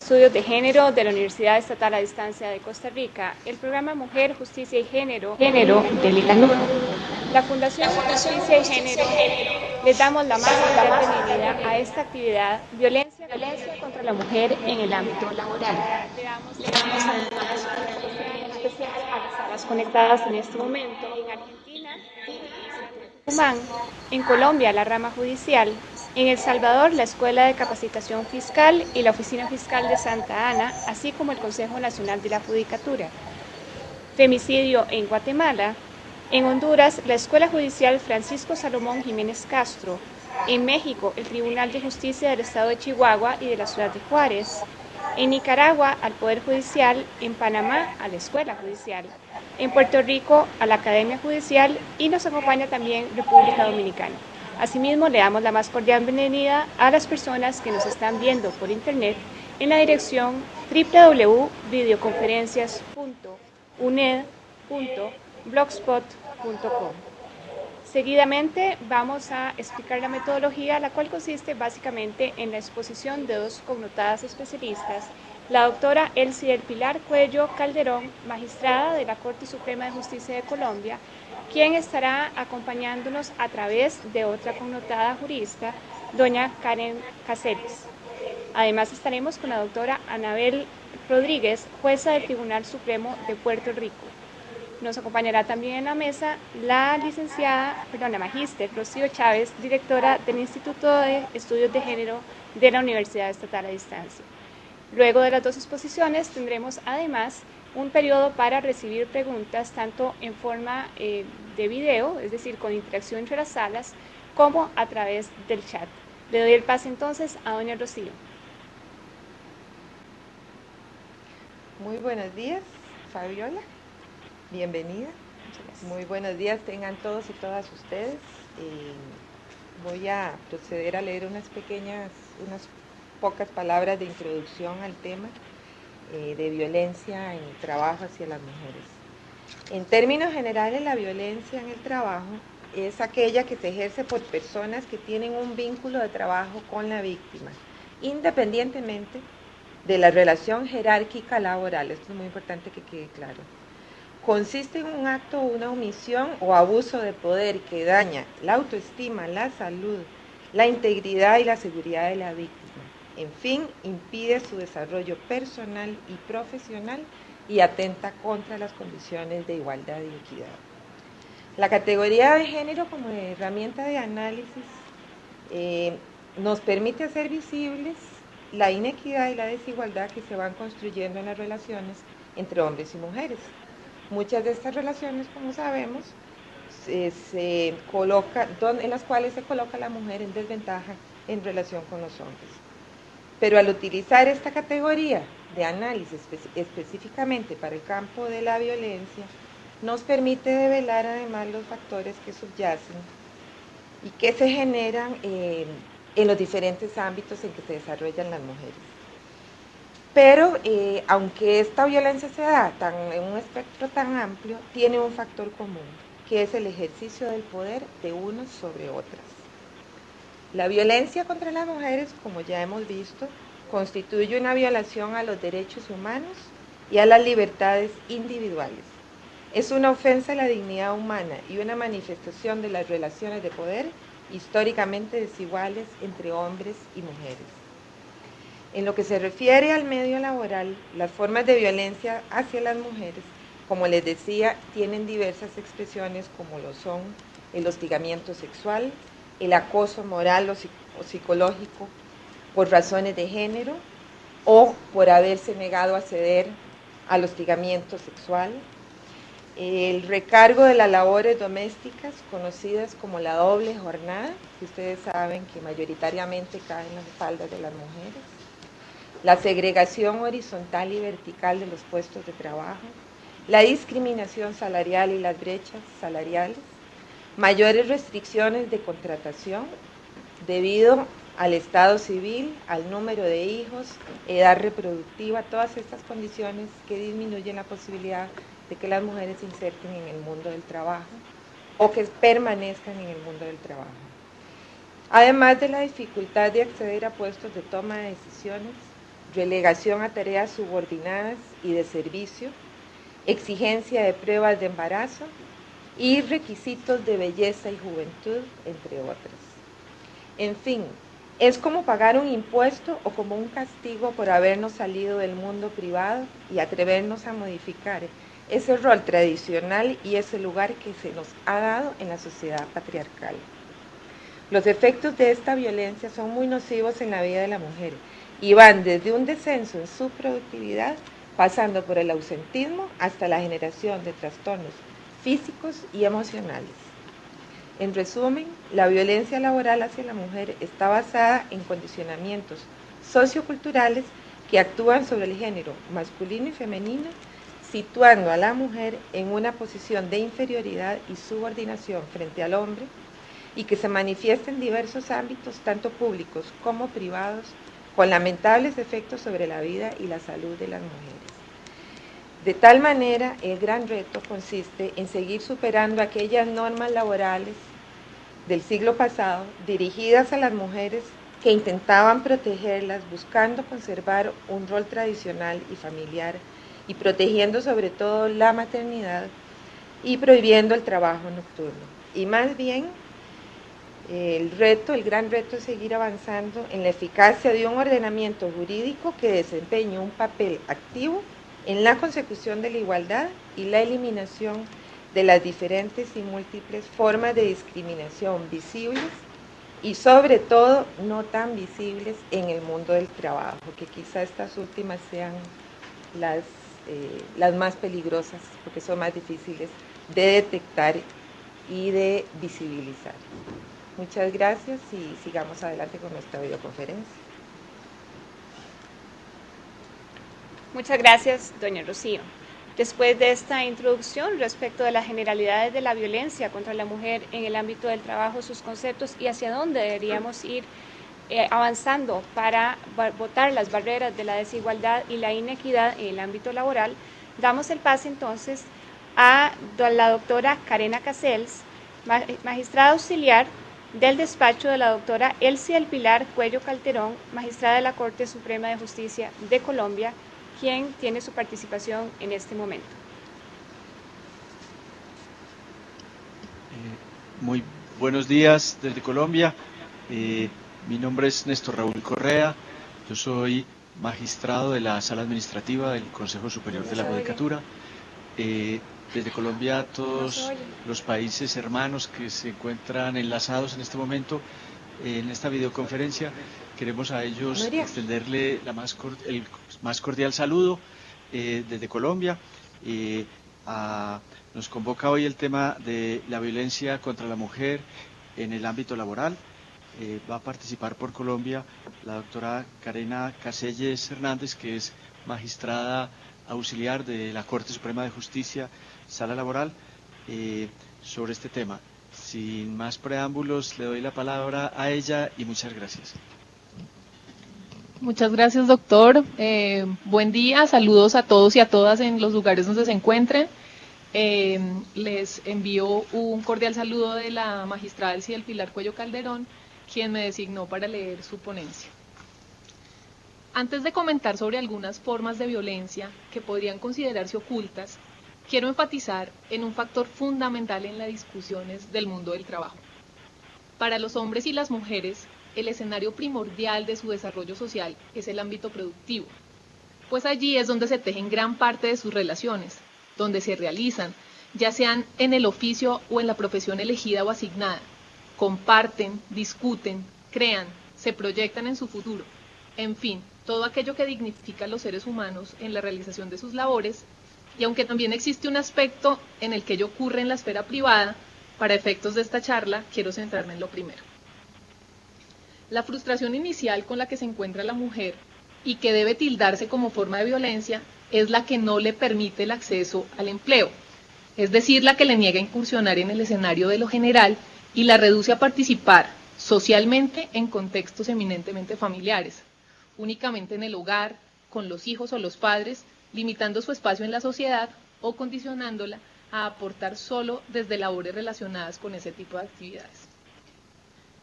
Estudios de Género de la Universidad Estatal a Distancia de Costa Rica, el programa Mujer, Justicia y Género del INANUR. La Fundación Justicia y Género les damos la más cordial bienvenida a esta actividad Violencia contra la Mujer en el ámbito laboral. Le damos además un especial a las salas conectadas en este momento en Argentina, Tucumán, en Colombia la rama judicial, en El Salvador la Escuela de Capacitación Fiscal y la Oficina Fiscal de Santa Ana, así como el Consejo Nacional de la Judicatura. Femicidio en Guatemala, en Honduras la Escuela Judicial Francisco Salomón Jiménez Castro, en México el Tribunal de Justicia del Estado de Chihuahua y de la Ciudad de Juárez, en Nicaragua al Poder Judicial, en Panamá a la Escuela Judicial, en Puerto Rico a la Academia Judicial y nos acompaña también República Dominicana. Asimismo, le damos la más cordial bienvenida a las personas que nos están viendo por internet en la dirección www.videoconferencias.uned.blogspot.com. Seguidamente vamos a explicar la metodología, la cual consiste básicamente en la exposición de dos connotadas especialistas, la doctora Elsie del Pilar Cuello Calderón, magistrada de la Corte Suprema de Justicia de Colombia, quien estará acompañándonos a través de otra connotada jurista, doña Karen Cáceres. Además estaremos con la doctora Anabel Rodríguez, jueza del Tribunal Supremo de Puerto Rico. Nos acompañará también en la mesa la magíster Rocío Chávez, directora del Instituto de Estudios de Género de la Universidad Estatal a Distancia. Luego de las dos exposiciones tendremos además un periodo para recibir preguntas tanto en forma de video, es decir, con interacción entre las salas, como a través del chat. Le doy el pase entonces a doña Rocío. Muy buenos días, Fabiola. Bienvenida. Muy buenos días tengan todos y todas ustedes. Voy a proceder a leer unas pocas palabras de introducción al tema de violencia en el trabajo hacia las mujeres. En términos generales, la violencia en el trabajo es aquella que se ejerce por personas que tienen un vínculo de trabajo con la víctima, independientemente de la relación jerárquica laboral. Esto es muy importante que quede claro. Consiste en un acto, una omisión o abuso de poder que daña la autoestima, la salud, la integridad y la seguridad de la víctima. En fin, impide su desarrollo personal y profesional y atenta contra las condiciones de igualdad y equidad. La categoría de género como herramienta de análisis nos permite hacer visibles la inequidad y la desigualdad que se van construyendo en las relaciones entre hombres y mujeres. Muchas de estas relaciones, como sabemos, en las cuales se coloca la mujer en desventaja en relación con los hombres. Pero al utilizar esta categoría de análisis específicamente para el campo de la violencia, nos permite develar además los factores que subyacen y que se generan en los diferentes ámbitos en que se desarrollan las mujeres. Pero aunque esta violencia se da en un espectro tan amplio, tiene un factor común, que es el ejercicio del poder de unos sobre otras. La violencia contra las mujeres, como ya hemos visto, constituye una violación a los derechos humanos y a las libertades individuales. Es una ofensa a la dignidad humana y una manifestación de las relaciones de poder históricamente desiguales entre hombres y mujeres. En lo que se refiere al medio laboral, las formas de violencia hacia las mujeres, como les decía, tienen diversas expresiones como lo son el hostigamiento sexual, el acoso moral o psicológico por razones de género o por haberse negado a ceder al hostigamiento sexual, el recargo de las labores domésticas conocidas como la doble jornada, que ustedes saben que mayoritariamente caen en las espaldas de las mujeres, la segregación horizontal y vertical de los puestos de trabajo, la discriminación salarial y las brechas salariales, mayores restricciones de contratación debido al estado civil, al número de hijos, edad reproductiva, todas estas condiciones que disminuyen la posibilidad de que las mujeres se inserten en el mundo del trabajo o que permanezcan en el mundo del trabajo. Además de la dificultad de acceder a puestos de toma de decisiones relegación a tareas subordinadas y de servicio, exigencia de pruebas de embarazo y requisitos de belleza y juventud, entre otras. En fin, es como pagar un impuesto o como un castigo por habernos salido del mundo privado y atrevernos a modificar ese rol tradicional y ese lugar que se nos ha dado en la sociedad patriarcal. Los efectos de esta violencia son muy nocivos en la vida de la mujer y van desde un descenso en su productividad, pasando por el ausentismo hasta la generación de trastornos físicos y emocionales. En resumen, la violencia laboral hacia la mujer está basada en condicionamientos socioculturales que actúan sobre el género masculino y femenino, situando a la mujer en una posición de inferioridad y subordinación frente al hombre, y que se manifiesta en diversos ámbitos, tanto públicos como privados, con lamentables efectos sobre la vida y la salud de las mujeres. De tal manera, el gran reto consiste en seguir superando aquellas normas laborales del siglo pasado dirigidas a las mujeres que intentaban protegerlas buscando conservar un rol tradicional y familiar y protegiendo sobre todo la maternidad y prohibiendo el trabajo nocturno. Y más bien, el gran reto es seguir avanzando en la eficacia de un ordenamiento jurídico que desempeñe un papel activo en la consecución de la igualdad y la eliminación de las diferentes y múltiples formas de discriminación visibles y sobre todo no tan visibles en el mundo del trabajo, que quizá estas últimas sean las más peligrosas porque son más difíciles de detectar y de visibilizar. Muchas gracias y sigamos adelante con nuestra videoconferencia. Muchas gracias, doña Rocío. Después de esta introducción respecto de las generalidades de la violencia contra la mujer en el ámbito del trabajo, sus conceptos y hacia dónde deberíamos ir avanzando para botar las barreras de la desigualdad y la inequidad en el ámbito laboral, damos el pase entonces a la doctora Karena Casels, magistrada auxiliar del despacho de la doctora Elsie del Pilar Cuello Calderón, magistrada de la Corte Suprema de Justicia de Colombia, quien tiene su participación en este momento. Muy buenos días desde Colombia. Mi nombre es Néstor Raúl Correa. Yo soy magistrado de la Sala Administrativa del Consejo Superior de la Judicatura. Desde Colombia, todos los países hermanos que se encuentran enlazados en este momento en esta videoconferencia, queremos a ellos extenderle el más cordial saludo desde Colombia. Nos convoca hoy el tema de la violencia contra la mujer en el ámbito laboral. Va a participar por Colombia la doctora Karena Caselles Hernández, que es magistrada auxiliar de la Corte Suprema de Justicia, Sala Laboral, sobre este tema. Sin más preámbulos, le doy la palabra a ella y muchas gracias. Muchas gracias, doctor. Buen día, saludos a todos y a todas en los lugares donde se encuentren. Les envío un cordial saludo de la magistrada Elsie del Pilar Cuello Calderón, quien me designó para leer su ponencia. Antes de comentar sobre algunas formas de violencia que podrían considerarse ocultas, quiero enfatizar en un factor fundamental en las discusiones del mundo del trabajo. Para los hombres y las mujeres, el escenario primordial de su desarrollo social es el ámbito productivo, pues allí es donde se tejen gran parte de sus relaciones, donde se realizan, ya sean en el oficio o en la profesión elegida o asignada, comparten, discuten, crean, se proyectan en su futuro, en fin, todo aquello que dignifica a los seres humanos en la realización de sus labores, y aunque también existe un aspecto en el que ello ocurre en la esfera privada, para efectos de esta charla quiero centrarme en lo primero. La frustración inicial con la que se encuentra la mujer y que debe tildarse como forma de violencia es la que no le permite el acceso al empleo, es decir, la que le niega incursionar en el escenario de lo general y la reduce a participar socialmente en contextos eminentemente familiares, únicamente en el hogar, con los hijos o los padres, limitando su espacio en la sociedad o condicionándola a aportar solo desde labores relacionadas con ese tipo de actividades.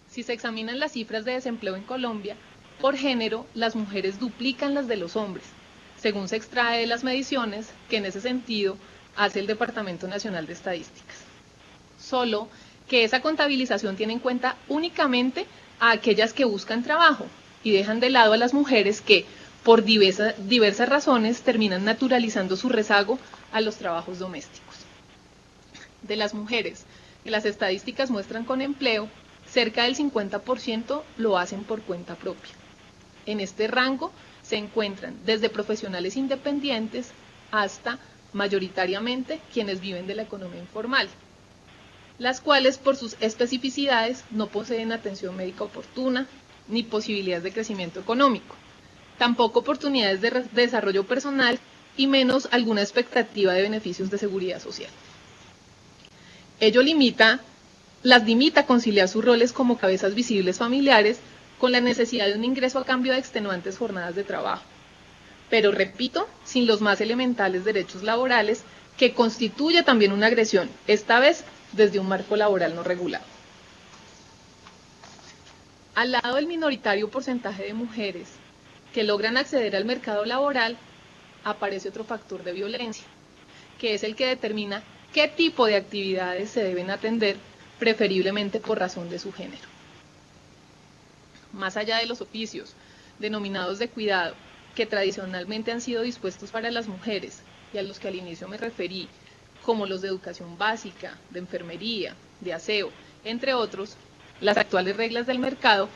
Si se examinan las cifras de desempleo en Colombia, por género, las mujeres duplican las de los hombres, según se extrae de las mediciones que en ese sentido hace el Departamento Nacional de Estadísticas. Solo que esa contabilización tiene en cuenta únicamente a aquellas que buscan trabajo y dejan de lado a las mujeres que, por diversas razones, terminan naturalizando su rezago a los trabajos domésticos. De las mujeres que las estadísticas muestran con empleo, cerca del 50% lo hacen por cuenta propia. En este rango se encuentran desde profesionales independientes hasta, mayoritariamente, quienes viven de la economía informal, las cuales por sus especificidades no poseen atención médica oportuna ni posibilidades de crecimiento económico, tampoco oportunidades de desarrollo personal y menos alguna expectativa de beneficios de seguridad social. Ello las limita a conciliar sus roles como cabezas visibles familiares con la necesidad de un ingreso a cambio de extenuantes jornadas de trabajo. Pero repito, sin los más elementales derechos laborales, que constituye también una agresión, esta vez desde un marco laboral no regulado. Al lado del minoritario porcentaje de mujeres que logran acceder al mercado laboral, aparece otro factor de violencia, que es el que determina qué tipo de actividades se deben atender, preferiblemente por razón de su género. Más allá de los oficios denominados de cuidado, que tradicionalmente han sido dispuestos para las mujeres y a los que al inicio me referí, como los de educación básica, de enfermería, de aseo, entre otros, las actuales reglas del mercado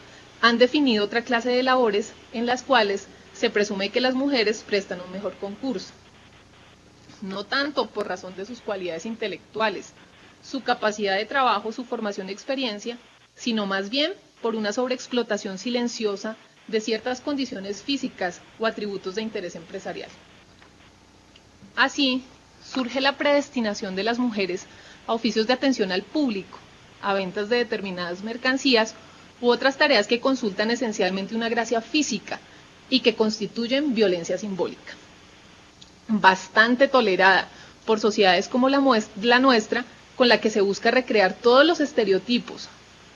han definido otra clase de labores en las cuales se presume que las mujeres prestan un mejor concurso, no tanto por razón de sus cualidades intelectuales, su capacidad de trabajo, su formación y experiencia, sino más bien por una sobreexplotación silenciosa de ciertas condiciones físicas o atributos de interés empresarial. Así, surge la predestinación de las mujeres a oficios de atención al público, a ventas de determinadas mercancías u otras tareas que consultan esencialmente una gracia física y que constituyen violencia simbólica. Bastante tolerada por sociedades como la nuestra, con la que se busca recrear todos los estereotipos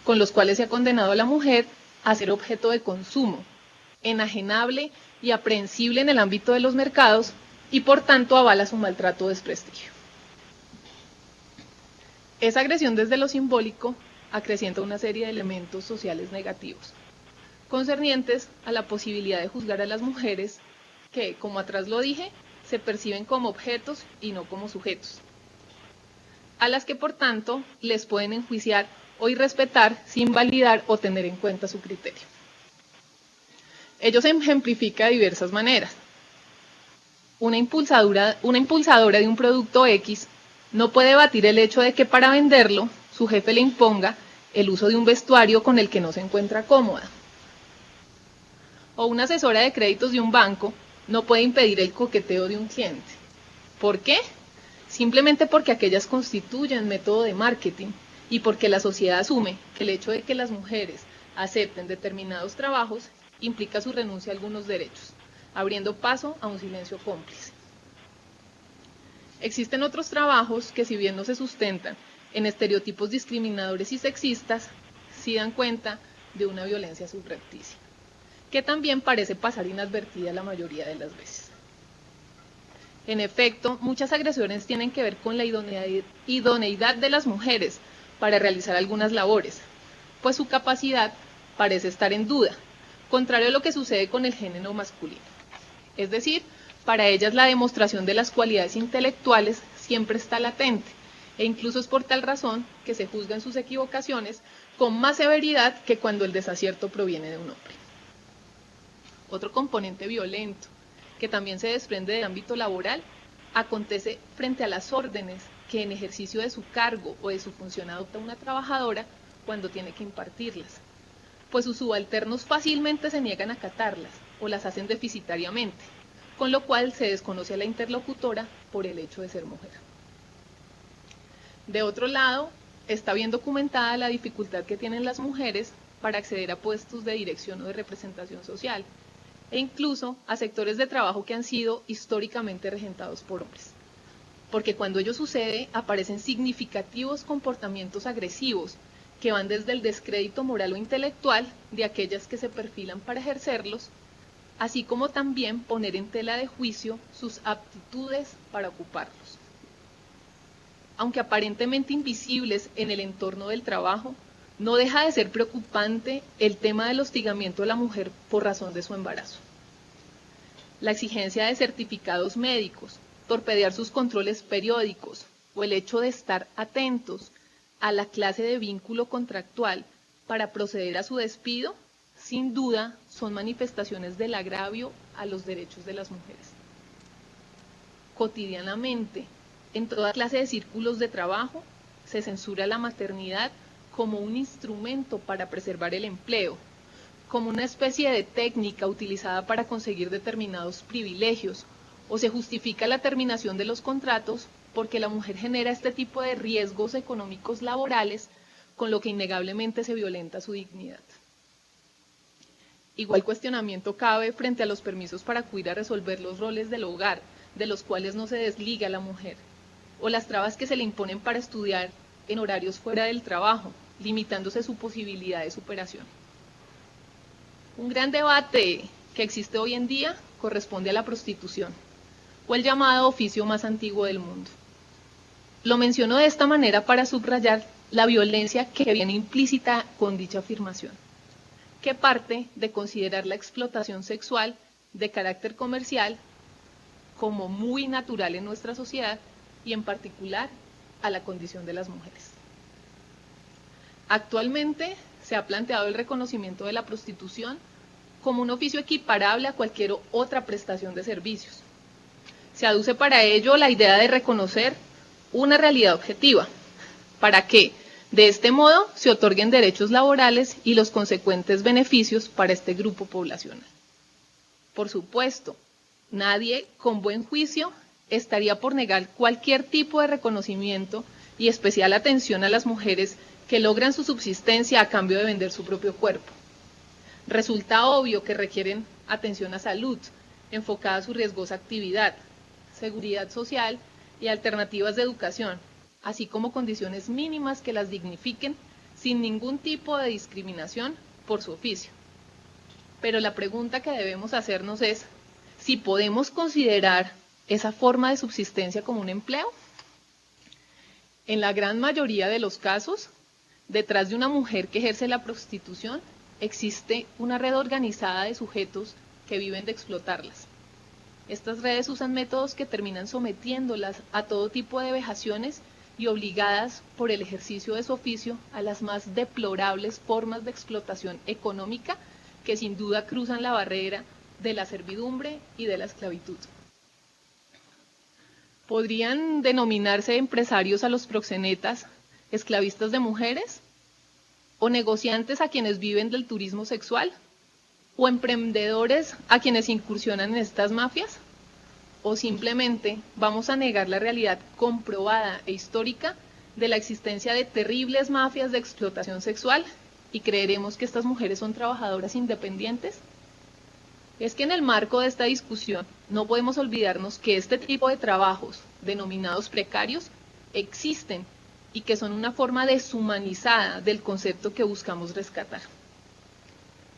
con los cuales se ha condenado a la mujer a ser objeto de consumo, enajenable y aprehensible en el ámbito de los mercados, y por tanto avala su maltrato o desprestigio. Esa agresión desde lo simbólico acrecienta una serie de elementos sociales negativos, concernientes a la posibilidad de juzgar a las mujeres que, como atrás lo dije, se perciben como objetos y no como sujetos, a las que por tanto les pueden enjuiciar o irrespetar sin validar o tener en cuenta su criterio. Ello se ejemplifica de diversas maneras. Una impulsadora de un producto X no puede batir el hecho de que para venderlo su jefe le imponga el uso de un vestuario con el que no se encuentra cómoda. O una asesora de créditos de un banco no puede impedir el coqueteo de un cliente. ¿Por qué? Simplemente porque aquellas constituyen método de marketing y porque la sociedad asume que el hecho de que las mujeres acepten determinados trabajos implica su renuncia a algunos derechos, abriendo paso a un silencio cómplice. Existen otros trabajos que, si bien no se sustentan en estereotipos discriminadores y sexistas, sí dan cuenta de una violencia subrepticia, que también parece pasar inadvertida la mayoría de las veces. En efecto, muchas agresiones tienen que ver con la idoneidad de las mujeres para realizar algunas labores, pues su capacidad parece estar en duda, contrario a lo que sucede con el género masculino. Es decir, para ellas la demostración de las cualidades intelectuales siempre está latente, e incluso es por tal razón que se juzgan sus equivocaciones con más severidad que cuando el desacierto proviene de un hombre. Otro componente violento, que también se desprende del ámbito laboral, acontece frente a las órdenes que en ejercicio de su cargo o de su función adopta una trabajadora cuando tiene que impartirlas, pues sus subalternos fácilmente se niegan a acatarlas o las hacen deficitariamente, con lo cual se desconoce a la interlocutora por el hecho de ser mujer. De otro lado, está bien documentada la dificultad que tienen las mujeres para acceder a puestos de dirección o de representación social, e incluso a sectores de trabajo que han sido históricamente regentados por hombres. Porque cuando ello sucede, aparecen significativos comportamientos agresivos que van desde el descrédito moral o intelectual de aquellas que se perfilan para ejercerlos, así como también poner en tela de juicio sus aptitudes para ocuparlos. Aunque aparentemente invisibles en el entorno del trabajo, no deja de ser preocupante el tema del hostigamiento de la mujer por razón de su embarazo. La exigencia de certificados médicos, torpedear sus controles periódicos o el hecho de estar atentos a la clase de vínculo contractual para proceder a su despido, sin duda son manifestaciones del agravio a los derechos de las mujeres. Cotidianamente, en toda clase de círculos de trabajo, se censura la maternidad como un instrumento para preservar el empleo, como una especie de técnica utilizada para conseguir determinados privilegios, o se justifica la terminación de los contratos porque la mujer genera este tipo de riesgos económicos laborales, con lo que innegablemente se violenta su dignidad. Igual cuestionamiento cabe frente a los permisos para acudir a resolver los roles del hogar, de los cuales no se desliga a la mujer, o las trabas que se le imponen para estudiar en horarios fuera del trabajo, limitándose su posibilidad de superación. Un gran debate que existe hoy en día corresponde a la prostitución, o el llamado oficio más antiguo del mundo. Lo menciono de esta manera para subrayar la violencia que viene implícita con dicha afirmación, que parte de considerar la explotación sexual de carácter comercial como muy natural en nuestra sociedad y en particular a la condición de las mujeres. Actualmente se ha planteado el reconocimiento de la prostitución como un oficio equiparable a cualquier otra prestación de servicios. Se aduce para ello la idea de reconocer una realidad objetiva, para que, de este modo, se otorguen derechos laborales y los consecuentes beneficios para este grupo poblacional. Por supuesto, nadie con buen juicio estaría por negar cualquier tipo de reconocimiento y especial atención a las mujeres que logran su subsistencia a cambio de vender su propio cuerpo. Resulta obvio que requieren atención a salud, enfocada a su riesgosa actividad, seguridad social y alternativas de educación, así como condiciones mínimas que las dignifiquen sin ningún tipo de discriminación por su oficio. Pero la pregunta que debemos hacernos es si podemos considerar esa forma de subsistencia como un empleo. En la gran mayoría de los casos, detrás de una mujer que ejerce la prostitución, existe una red organizada de sujetos que viven de explotarlas. Estas redes usan métodos que terminan sometiéndolas a todo tipo de vejaciones y obligadas por el ejercicio de su oficio a las más deplorables formas de explotación económica que sin duda cruzan la barrera de la servidumbre y de la esclavitud. ¿Podrían denominarse empresarios a los proxenetas, esclavistas de mujeres? ¿O negociantes a quienes viven del turismo sexual? ¿O emprendedores a quienes incursionan en estas mafias? ¿O simplemente vamos a negar la realidad comprobada e histórica de la existencia de terribles mafias de explotación sexual y creeremos que estas mujeres son trabajadoras independientes? Es que en el marco de esta discusión no podemos olvidarnos que este tipo de trabajos, denominados precarios, existen y que son una forma deshumanizada del concepto que buscamos rescatar.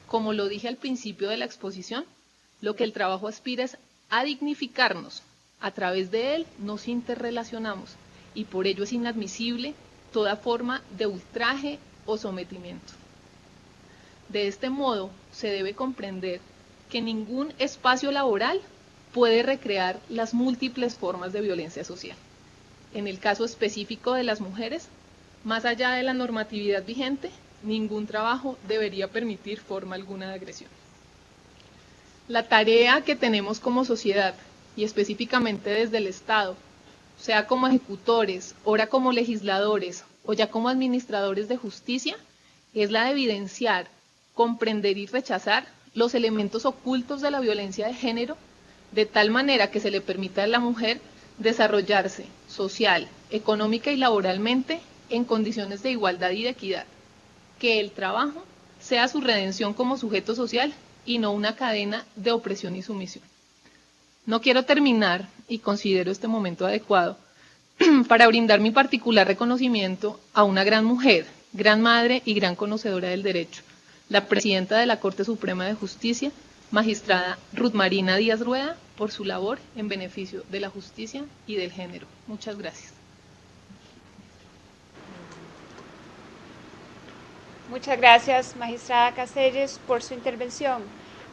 Como lo dije al principio de la exposición, lo que el trabajo aspira es a dignificarnos. A través de él nos interrelacionamos y por ello es inadmisible toda forma de ultraje o sometimiento. De este modo, se debe comprender que ningún espacio laboral puede recrear las múltiples formas de violencia social. En el caso específico de las mujeres, más allá de la normatividad vigente, ningún trabajo debería permitir forma alguna de agresión. La tarea que tenemos como sociedad, y específicamente desde el Estado, sea como ejecutores, ora como legisladores o ya como administradores de justicia, es la de evidenciar, comprender y rechazar los elementos ocultos de la violencia de género, de tal manera que se le permita a la mujer desarrollarse social, económica y laboralmente en condiciones de igualdad y de equidad. Que el trabajo sea su redención como sujeto social y no una cadena de opresión y sumisión. No quiero terminar, y considero este momento adecuado, para brindar mi particular reconocimiento a una gran mujer gran madre y gran conocedora del derecho, la presidenta de la Corte Suprema de Justicia, magistrada Ruth Marina Díaz Rueda, por su labor en beneficio de la justicia y del género. Muchas gracias. Muchas gracias, magistrada Caselles, por su intervención.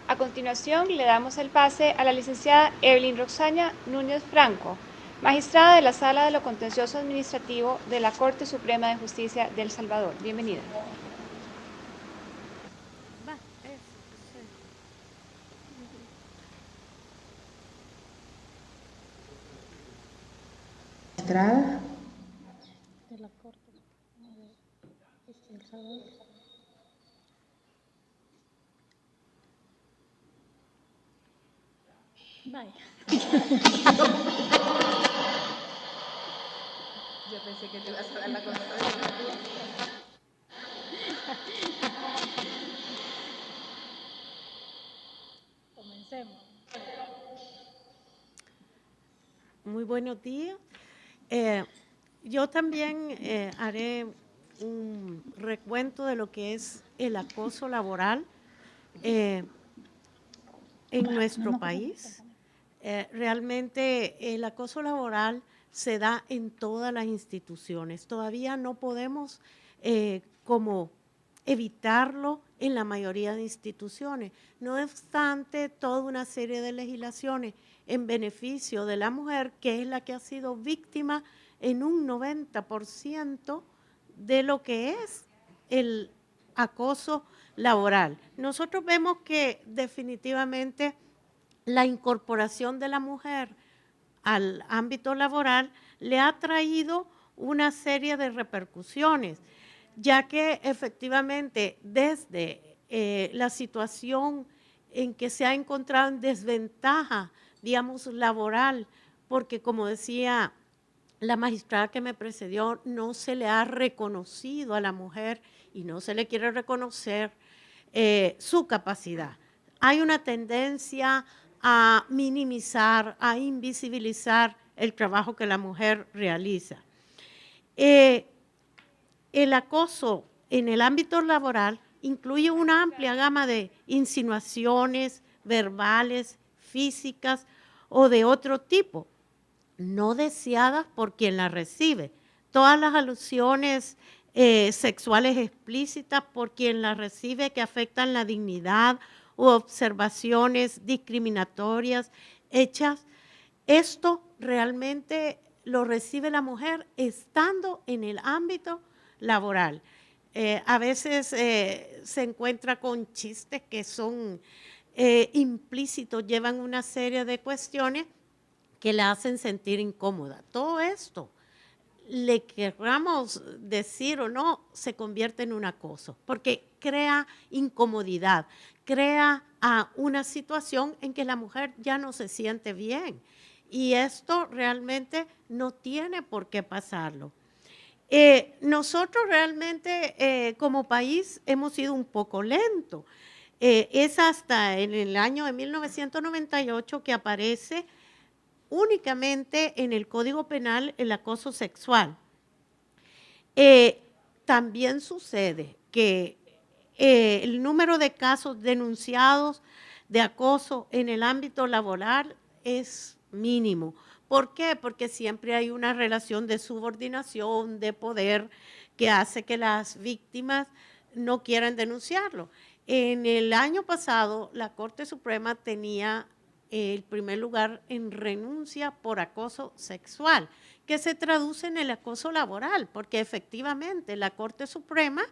A continuación, le damos el pase a la licenciada Evelyn Roxana Núñez Franco, magistrada de la Sala de lo Contencioso Administrativo de la Corte Suprema de Justicia de El Salvador. Bienvenida. Magistrada de la Corte Suprema de Justicia de El Salvador. Vaya. Yo pensé que te ibas a dar la contraria. Comencemos. Muy buenos días. Yo también haré un recuento de lo que es el acoso laboral en nuestro país. Realmente el acoso laboral se da en todas las instituciones. Todavía no podemos como evitarlo en la mayoría de instituciones. No obstante, toda una serie de legislaciones en beneficio de la mujer, que es la que ha sido víctima en un 90% de lo que es el acoso laboral. Nosotros vemos que definitivamente la incorporación de la mujer al ámbito laboral le ha traído una serie de repercusiones, ya que efectivamente desde la situación en que se ha encontrado en desventaja, digamos, laboral, porque como decía la magistrada que me precedió, no se le ha reconocido a la mujer y no se le quiere reconocer su capacidad. Hay una tendencia a minimizar, a invisibilizar el trabajo que la mujer realiza. El acoso en el ámbito laboral incluye una amplia gama de insinuaciones verbales, físicas o de otro tipo, no deseadas por quien las recibe. Todas las alusiones sexuales explícitas por quien las recibe que afectan la dignidad u observaciones discriminatorias hechas. Esto realmente lo recibe la mujer estando en el ámbito laboral. A veces se encuentra con chistes que son implícitos, llevan una serie de cuestiones que la hacen sentir incómoda. Todo esto, le querramos decir o no, se convierte en un acoso, porque crea incomodidad, crea una situación en que la mujer ya no se siente bien. Y esto realmente no tiene por qué pasarlo. Nosotros realmente como país hemos sido un poco lentos. Es hasta en el año de 1998 que aparece únicamente en el Código Penal el acoso sexual. También sucede que el número de casos denunciados de acoso en el ámbito laboral es mínimo. ¿Por qué? Porque siempre hay una relación de subordinación, de poder, que hace que las víctimas no quieran denunciarlo. En el año pasado, la Corte Suprema tenía el primer lugar en renuncia por acoso sexual, que se traduce en el acoso laboral, porque efectivamente la Corte Suprema,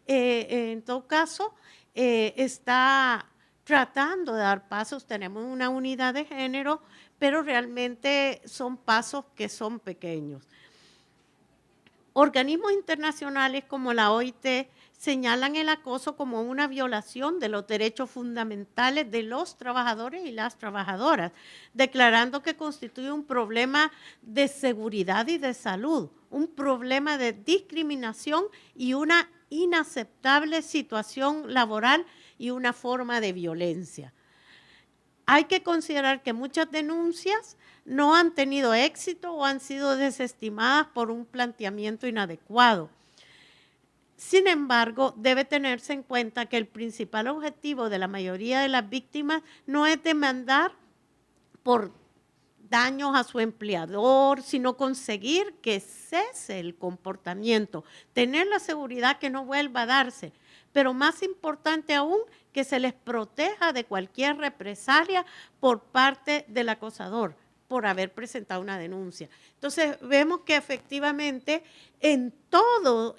en todo caso, está tratando de dar pasos. Tenemos una unidad de género, pero realmente son pasos que son pequeños. Organismos internacionales como la OIT señalan el acoso como una violación de los derechos fundamentales de los trabajadores y las trabajadoras, declarando que constituye un problema de seguridad y de salud, un problema de discriminación y una inaceptable situación laboral y una forma de violencia. Hay que considerar que muchas denuncias no han tenido éxito o han sido desestimadas por un planteamiento inadecuado. Sin embargo, debe tenerse en cuenta que el principal objetivo de la mayoría de las víctimas no es demandar por daños a su empleador, sino conseguir que cese el comportamiento, tener la seguridad que no vuelva a darse, pero más importante aún, que se les proteja de cualquier represalia por parte del acosador por haber presentado una denuncia. Entonces, vemos que efectivamente en todos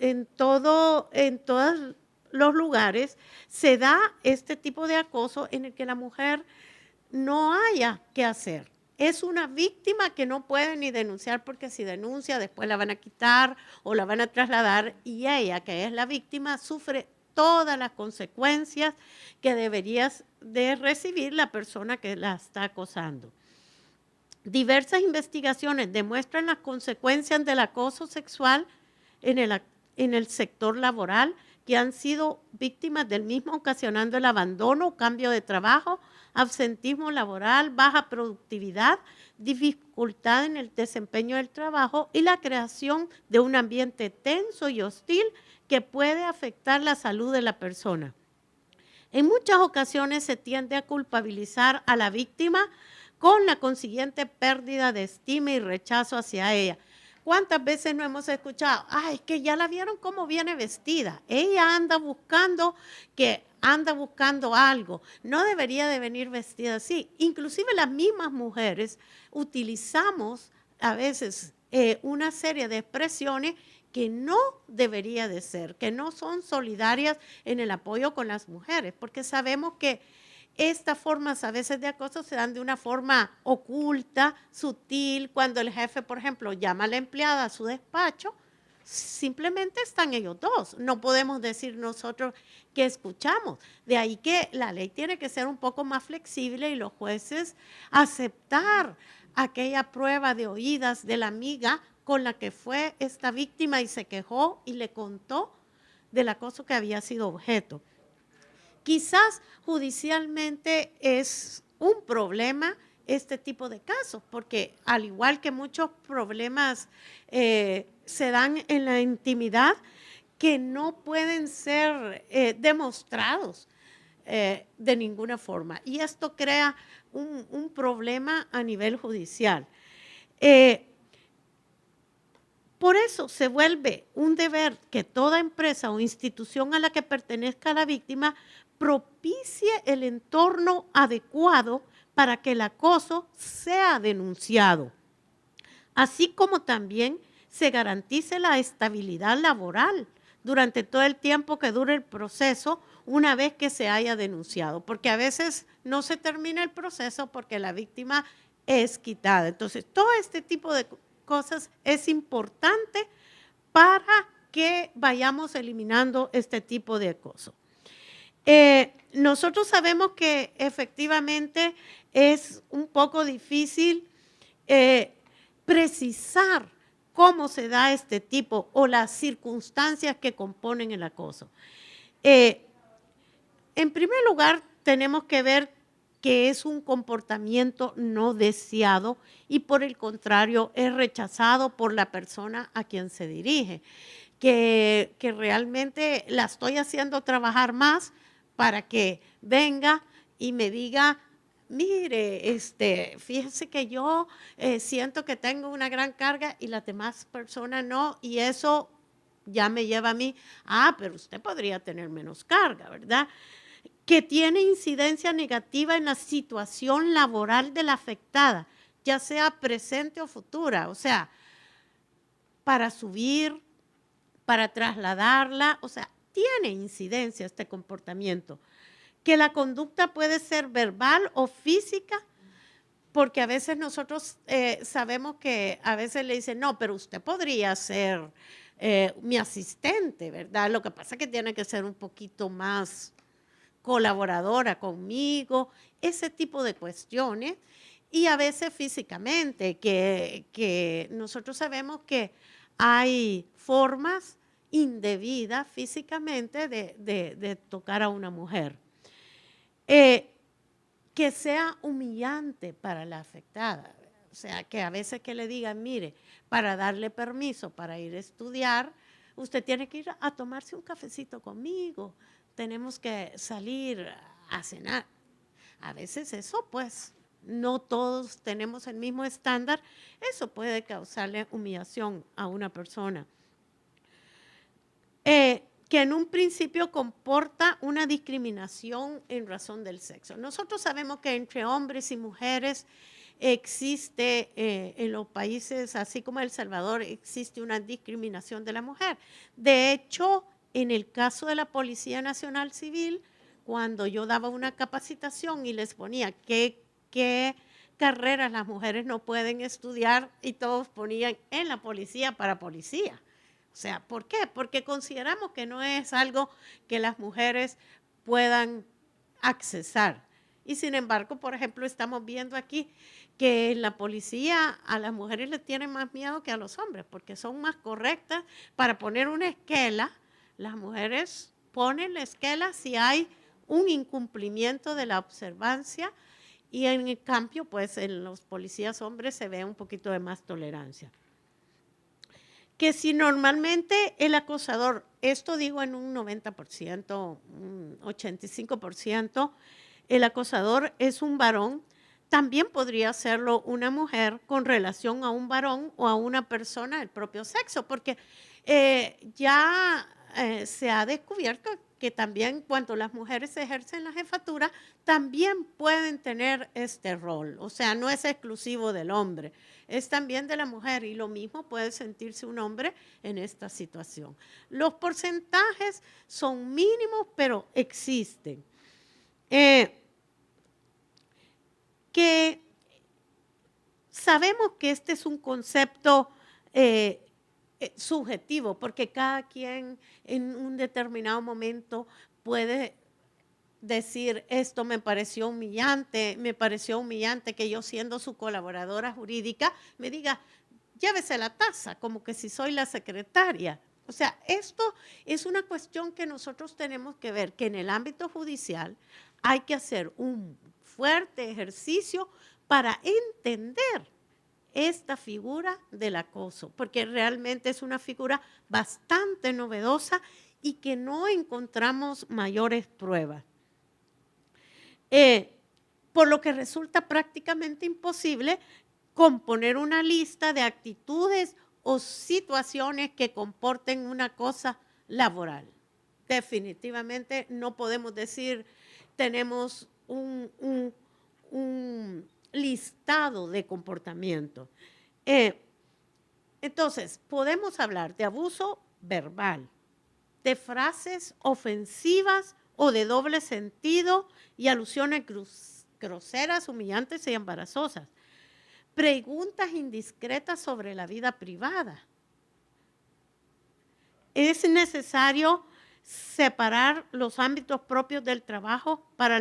los lugares se da este tipo de acoso en el que la mujer no haya qué hacer. Es una víctima que no puede ni denunciar, porque si denuncia después la van a quitar o la van a trasladar, y ella, que es la víctima, sufre todas las consecuencias que debería de recibir la persona que la está acosando. Diversas investigaciones demuestran las consecuencias del acoso sexual en el sector laboral, que han sido víctimas del mismo, ocasionando el abandono, cambio de trabajo, absentismo laboral, baja productividad, dificultad en el desempeño del trabajo y la creación de un ambiente tenso y hostil que puede afectar la salud de la persona. En muchas ocasiones se tiende a culpabilizar a la víctima, con la consiguiente pérdida de estima y rechazo hacia ella. ¿Cuántas veces no hemos escuchado? Es que ya la vieron cómo viene vestida. Ella anda buscando algo. No debería de venir vestida así. Inclusive las mismas mujeres utilizamos a veces una serie de expresiones que no debería de ser, que no son solidarias en el apoyo con las mujeres, porque sabemos que estas formas a veces de acoso se dan de una forma oculta, sutil. Cuando el jefe, por ejemplo, llama a la empleada a su despacho, simplemente están ellos dos. No podemos decir nosotros que escuchamos. De ahí que la ley tiene que ser un poco más flexible y los jueces aceptar aquella prueba de oídas de la amiga con la que fue esta víctima y se quejó y le contó del acoso que había sido objeto. Quizás judicialmente es un problema este tipo de casos, porque al igual que muchos problemas se dan en la intimidad que no pueden ser demostrados de ninguna forma. Y esto crea un problema a nivel judicial. Por eso se vuelve un deber que toda empresa o institución a la que pertenezca la víctima propicie el entorno adecuado para que el acoso sea denunciado, así como también se garantice la estabilidad laboral durante todo el tiempo que dure el proceso una vez que se haya denunciado, porque a veces no se termina el proceso porque la víctima es quitada. Entonces, todo este tipo de cosas es importante para que vayamos eliminando este tipo de acoso. Nosotros sabemos que efectivamente es un poco difícil precisar cómo se da este tipo o las circunstancias que componen el acoso. En primer lugar, tenemos que ver que es un comportamiento no deseado y por el contrario es rechazado por la persona a quien se dirige, que realmente la estoy haciendo trabajar más para que venga y me diga, mire, fíjese que yo siento que tengo una gran carga y las demás personas no, y eso ya me lleva a mí, pero usted podría tener menos carga, ¿verdad? Que tiene incidencia negativa en la situación laboral de la afectada, ya sea presente o futura, o sea, para subir, para trasladarla, o sea, tiene incidencia este comportamiento. Que la conducta puede ser verbal o física, porque a veces nosotros sabemos que a veces le dicen, no, pero usted podría ser mi asistente, ¿verdad? Lo que pasa es que tiene que ser un poquito más colaboradora conmigo, ese tipo de cuestiones, y a veces físicamente, que nosotros sabemos que hay formas indebidas físicamente de tocar a una mujer. Que sea humillante para la afectada, o sea, que a veces que le digan, mire, para darle permiso para ir a estudiar, usted tiene que ir a tomarse un cafecito conmigo, tenemos que salir a cenar. A veces eso, pues, no todos tenemos el mismo estándar, eso puede causarle humillación a una persona. Que en un principio comporta una discriminación en razón del sexo. Nosotros sabemos que entre hombres y mujeres existe en los países, así como El Salvador, existe una discriminación de la mujer. De hecho, en el caso de la Policía Nacional Civil, cuando yo daba una capacitación y les ponía qué carreras las mujeres no pueden estudiar, y todos ponían en la policía para policía. O sea, ¿por qué? Porque consideramos que no es algo que las mujeres puedan accesar. Y sin embargo, por ejemplo, estamos viendo aquí que en la policía a las mujeres les tienen más miedo que a los hombres, porque son más correctas. Para poner una esquela, las mujeres ponen la esquela si hay un incumplimiento de la observancia, y en el cambio, pues en los policías hombres se ve un poquito de más tolerancia. Que si normalmente el acosador, esto digo en un 90%, un 85%, el acosador es un varón, también podría serlo una mujer con relación a un varón o a una persona del propio sexo, porque ya se ha descubierto que también cuando las mujeres ejercen la jefatura, también pueden tener este rol. O sea, no es exclusivo del hombre, es también de la mujer, y lo mismo puede sentirse un hombre en esta situación. Los porcentajes son mínimos, pero existen. Que sabemos que este es un concepto subjetivo, porque cada quien en un determinado momento puede decir, esto me pareció humillante que yo, siendo su colaboradora jurídica, me diga, llévese la taza, como que si soy la secretaria. O sea, esto es una cuestión que nosotros tenemos que ver, que en el ámbito judicial hay que hacer un fuerte ejercicio para entender esta figura del acoso, porque realmente es una figura bastante novedosa y que no encontramos mayores pruebas. Por lo que resulta prácticamente imposible componer una lista de actitudes o situaciones que comporten una cosa laboral. Definitivamente no podemos decir, tenemos un listado de comportamiento. Entonces, podemos hablar de abuso verbal, de frases ofensivas o de doble sentido y alusiones groseras, humillantes y embarazosas. Preguntas indiscretas sobre la vida privada. Es necesario separar los ámbitos propios del trabajo para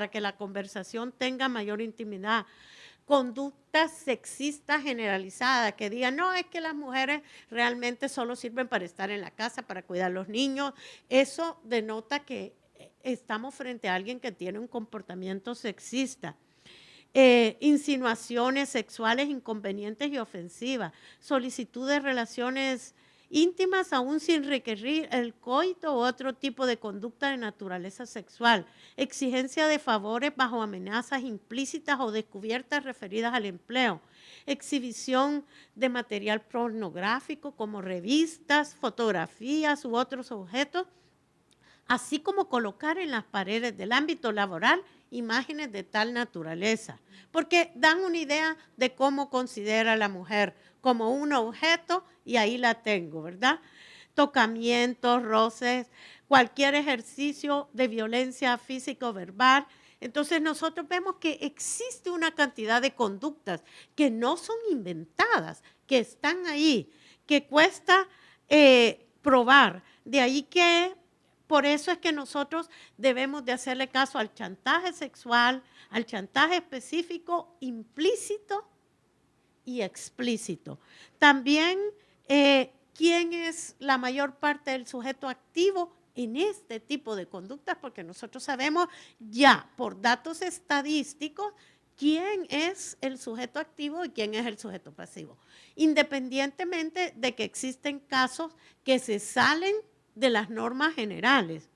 que la conversación tenga mayor intimidad. Conductas sexistas generalizadas que digan, no, es que las mujeres realmente solo sirven para estar en la casa, para cuidar a los niños. Eso denota que estamos frente a alguien que tiene un comportamiento sexista. Insinuaciones sexuales inconvenientes y ofensivas, solicitud de relaciones íntimas aún sin requerir el coito u otro tipo de conducta de naturaleza sexual, exigencia de favores bajo amenazas implícitas o descubiertas referidas al empleo, exhibición de material pornográfico como revistas, fotografías u otros objetos, así como colocar en las paredes del ámbito laboral imágenes de tal naturaleza, porque dan una idea de cómo considera a la mujer, como un objeto y ahí la tengo, ¿verdad? Tocamientos, roces, cualquier ejercicio de violencia física o verbal. Entonces nosotros vemos que existe una cantidad de conductas que no son inventadas, que están ahí, que cuesta probar. De ahí que por eso es que nosotros debemos de hacerle caso al chantaje sexual, al chantaje específico, implícito y explícito. También, ¿quién es la mayor parte del sujeto activo en este tipo de conductas? Porque nosotros sabemos ya por datos estadísticos quién es el sujeto activo y quién es el sujeto pasivo, independientemente de que existen casos que se salen de las normas generales.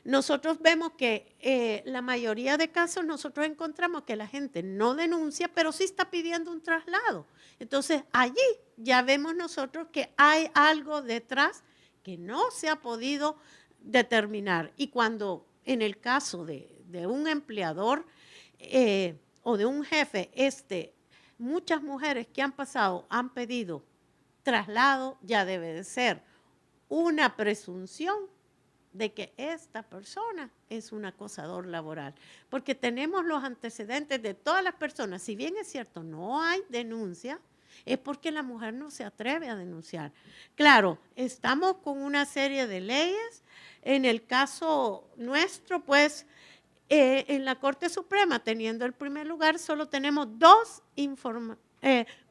Nosotros vemos que la mayoría de casos nosotros encontramos que la gente no denuncia, pero sí está pidiendo un traslado. Entonces, allí ya vemos nosotros que hay algo detrás que no se ha podido determinar. Y cuando en el caso de un empleador o de un jefe, muchas mujeres que han pasado han pedido traslado, ya debe de ser una presunción de que esta persona es un acosador laboral, porque tenemos los antecedentes de todas las personas. Si bien es cierto, no hay denuncia, es porque la mujer no se atreve a denunciar. Claro, estamos con una serie de leyes. En el caso nuestro, pues, en la Corte Suprema, teniendo el primer lugar, solo tenemos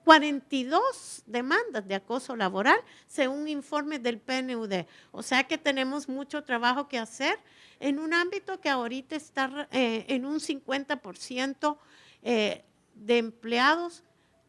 42 demandas de acoso laboral, según informes del PNUD. O sea que tenemos mucho trabajo que hacer en un ámbito que ahorita está en un 50% de empleados,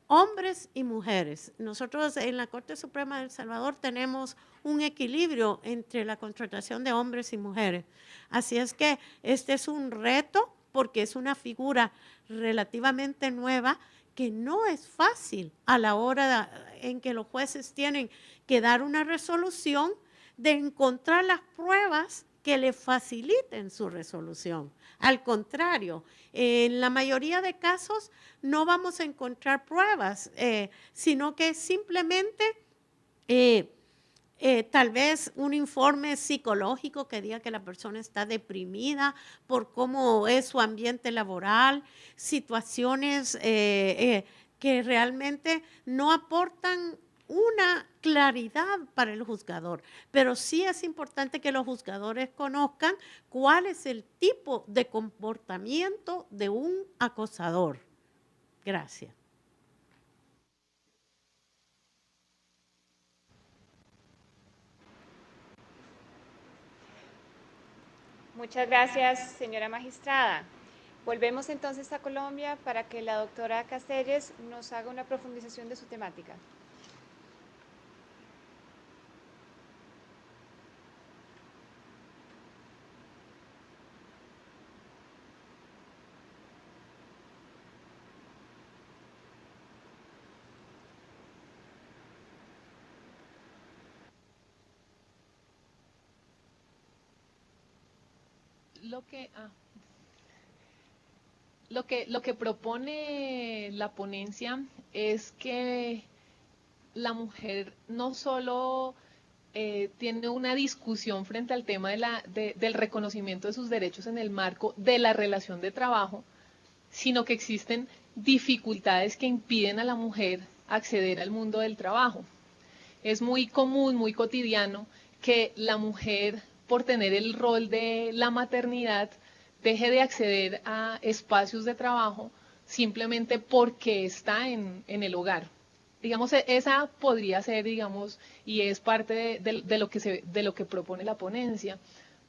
hombres y mujeres. Nosotros en la Corte Suprema de El Salvador tenemos un equilibrio entre la contratación de hombres y mujeres. Así es que este es un reto porque es una figura relativamente nueva que no es fácil a la hora en que los jueces tienen que dar una resolución, de encontrar las pruebas que le faciliten su resolución. Al contrario, en la mayoría de casos no vamos a encontrar pruebas, sino que simplemente tal vez un informe psicológico que diga que la persona está deprimida por cómo es su ambiente laboral, situaciones que realmente no aportan una claridad para el juzgador, pero sí es importante que los juzgadores conozcan cuál es el tipo de comportamiento de un acosador. Gracias. Muchas gracias, señora magistrada. Volvemos entonces a Colombia para que la doctora Castells nos haga una profundización de su temática. Lo que propone la ponencia es que la mujer no solo tiene una discusión frente al tema del reconocimiento de sus derechos en el marco de la relación de trabajo, sino que existen dificultades que impiden a la mujer acceder al mundo del trabajo. Es muy común, muy cotidiano, que la mujer, por tener el rol de la maternidad, deje de acceder a espacios de trabajo simplemente porque está en el hogar. Digamos, esa podría ser, digamos, y es parte de lo que propone la ponencia,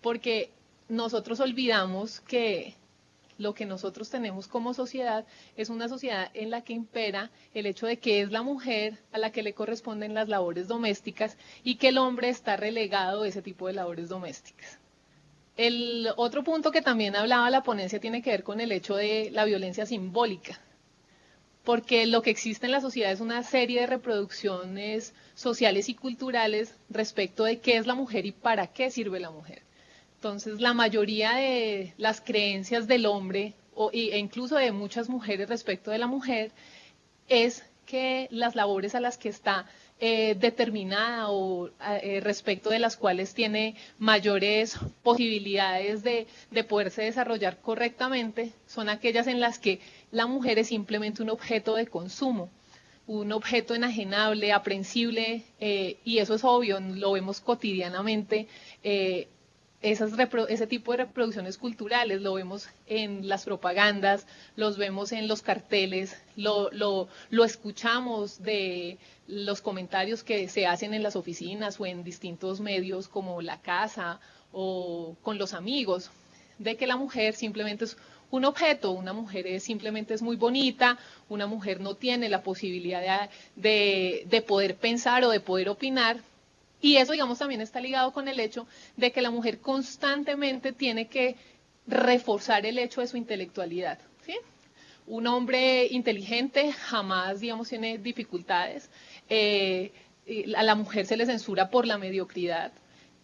porque nosotros olvidamos que lo que nosotros tenemos como sociedad es una sociedad en la que impera el hecho de que es la mujer a la que le corresponden las labores domésticas y que el hombre está relegado a ese tipo de labores domésticas. El otro punto que también hablaba la ponencia tiene que ver con el hecho de la violencia simbólica, porque lo que existe en la sociedad es una serie de reproducciones sociales y culturales respecto de qué es la mujer y para qué sirve la mujer. Entonces, la mayoría de las creencias del hombre e incluso de muchas mujeres respecto de la mujer es que las labores a las que está determinada o respecto de las cuales tiene mayores posibilidades de poderse desarrollar correctamente son aquellas en las que la mujer es simplemente un objeto de consumo, un objeto enajenable, aprensible, y eso es obvio, lo vemos cotidianamente. Ese tipo de reproducciones culturales lo vemos en las propagandas, los vemos en los carteles, lo escuchamos de los comentarios que se hacen en las oficinas o en distintos medios como La Casa o con los amigos, de que la mujer simplemente es un objeto. Una mujer simplemente es muy bonita, una mujer no tiene la posibilidad de poder pensar o de poder opinar. Y eso, digamos, también está ligado con el hecho de que la mujer constantemente tiene que reforzar el hecho de su intelectualidad, ¿sí? Un hombre inteligente jamás, digamos, tiene dificultades. A la mujer se le censura por la mediocridad,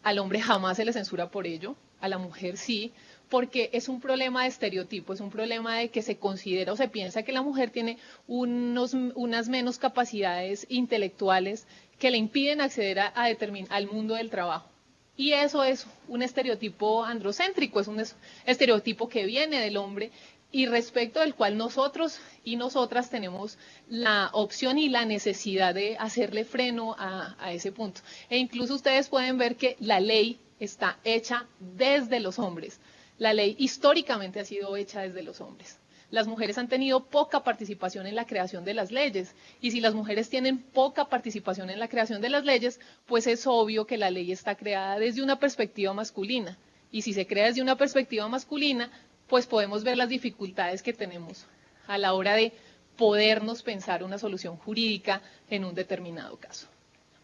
al hombre jamás se le censura por ello, a la mujer sí, porque es un problema de estereotipo, es un problema de que se considera o se piensa que la mujer tiene unas menos capacidades intelectuales que le impiden acceder al mundo del trabajo. Y eso es un estereotipo androcéntrico, es un estereotipo que viene del hombre y respecto del cual nosotros y nosotras tenemos la opción y la necesidad de hacerle freno a ese punto. E incluso ustedes pueden ver que la ley está hecha desde los hombres. La ley históricamente ha sido hecha desde los hombres. Las mujeres han tenido poca participación en la creación de las leyes, y si las mujeres tienen poca participación en la creación de las leyes, pues es obvio que la ley está creada desde una perspectiva masculina. Y si se crea desde una perspectiva masculina, pues podemos ver las dificultades que tenemos a la hora de podernos pensar una solución jurídica en un determinado caso.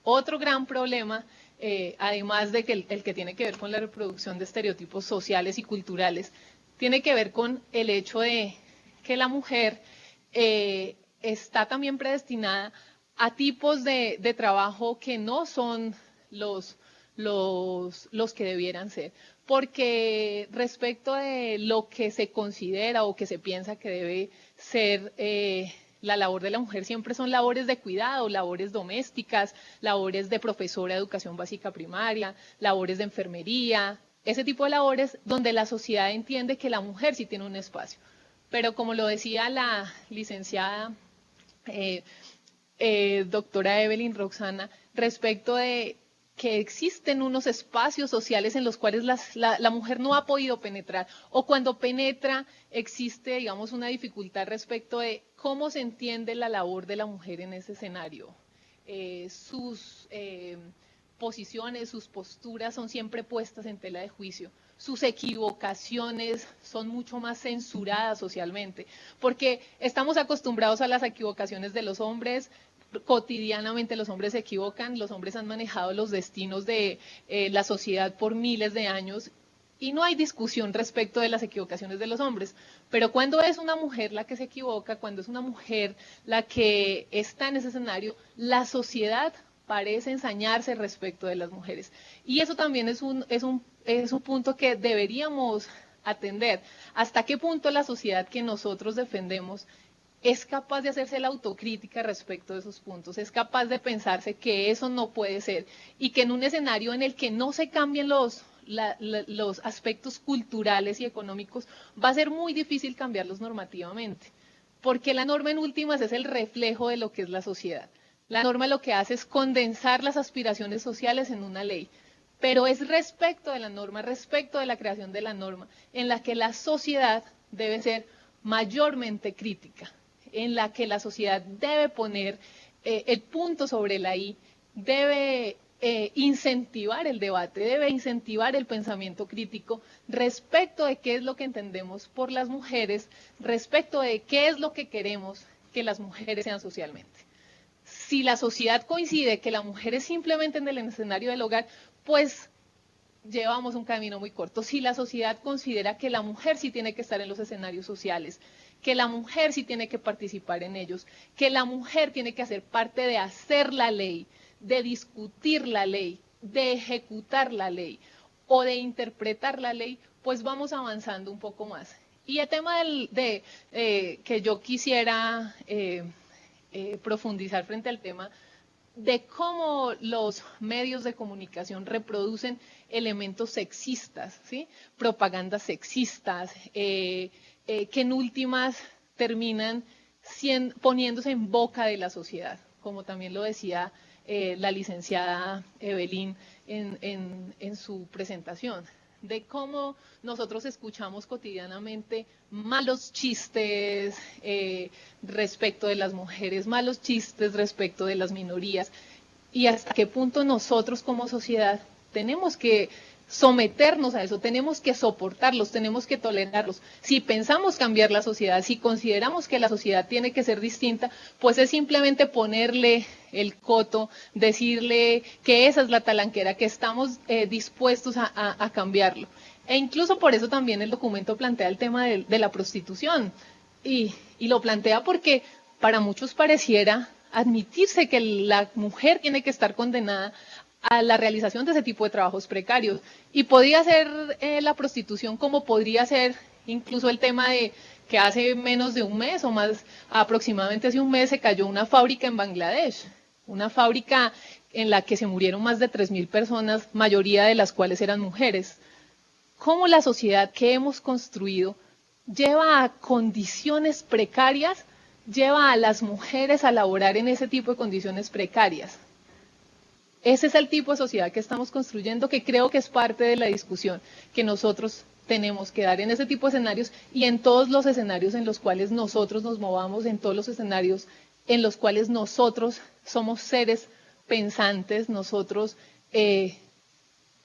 Otro gran problema, además de que el que tiene que ver con la reproducción de estereotipos sociales y culturales, tiene que ver con el hecho de que la mujer está también predestinada a tipos de trabajo que no son los que debieran ser. Porque respecto de lo que se considera o que se piensa que debe ser la labor de la mujer, siempre son labores de cuidado, labores domésticas, labores de profesora de educación básica primaria, labores de enfermería, ese tipo de labores donde la sociedad entiende que la mujer sí tiene un espacio. Pero como lo decía la licenciada doctora Evelyn Roxana, respecto de que existen unos espacios sociales en los cuales la mujer no ha podido penetrar, o cuando penetra existe, digamos, una dificultad respecto de cómo se entiende la labor de la mujer en ese escenario. Sus posiciones, sus posturas son siempre puestas en tela de juicio. Sus equivocaciones son mucho más censuradas socialmente, porque estamos acostumbrados a las equivocaciones de los hombres. Cotidianamente los hombres se equivocan, los hombres han manejado los destinos de la sociedad por miles de años y no hay discusión respecto de las equivocaciones de los hombres. Pero cuando es una mujer la que se equivoca, cuando es una mujer la que está en ese escenario, la sociedad parece ensañarse respecto de las mujeres. Y eso también es un punto que deberíamos atender. ¿Hasta qué punto la sociedad que nosotros defendemos es capaz de hacerse la autocrítica respecto de esos puntos? Es capaz de pensarse que eso no puede ser y que en un escenario en el que no se cambien los aspectos culturales y económicos, va a ser muy difícil cambiarlos normativamente. Porque la norma en últimas es el reflejo de lo que es la sociedad. La norma lo que hace es condensar las aspiraciones sociales en una ley, pero es respecto de la norma, respecto de la creación de la norma, en la que la sociedad debe ser mayormente crítica, en la que la sociedad debe poner el punto sobre la I, debe incentivar el debate, debe incentivar el pensamiento crítico respecto de qué es lo que entendemos por las mujeres, respecto de qué es lo que queremos que las mujeres sean socialmente. Si la sociedad coincide que la mujer es simplemente en el escenario del hogar, pues llevamos un camino muy corto. Si la sociedad considera que la mujer sí tiene que estar en los escenarios sociales, que la mujer sí tiene que participar en ellos, que la mujer tiene que hacer parte de hacer la ley, de discutir la ley, de ejecutar la ley o de interpretar la ley, pues vamos avanzando un poco más. Y el tema que yo quisiera profundizar frente al tema de cómo los medios de comunicación reproducen elementos sexistas, ¿sí? Propagandas sexistas, que en últimas terminan poniéndose en boca de la sociedad, como también lo decía la licenciada Evelyn en su presentación, de cómo nosotros escuchamos cotidianamente malos chistes respecto de las mujeres, malos chistes respecto de las minorías, y hasta qué punto nosotros como sociedad tenemos que someternos a eso, tenemos que soportarlos, tenemos que tolerarlos. Si pensamos cambiar la sociedad, si consideramos que la sociedad tiene que ser distinta, pues es simplemente ponerle el coto, decirle que esa es la talanquera, que estamos dispuestos a cambiarlo. E incluso por eso también el documento plantea el tema de la prostitución. Y lo plantea porque para muchos pareciera admitirse que la mujer tiene que estar condenada a la realización de ese tipo de trabajos precarios. Y podría ser la prostitución, como podría ser incluso el tema de que hace menos de un mes o más, aproximadamente hace un mes, se cayó una fábrica en Bangladesh, una fábrica en la que se murieron más de 3.000 personas, mayoría de las cuales eran mujeres. ¿Cómo la sociedad que hemos construido lleva a condiciones precarias, lleva a las mujeres a laborar en ese tipo de condiciones precarias? Ese es el tipo de sociedad que estamos construyendo, que creo que es parte de la discusión que nosotros tenemos que dar en ese tipo de escenarios y en todos los escenarios en los cuales nosotros nos movamos, en todos los escenarios en los cuales nosotros somos seres pensantes, nosotros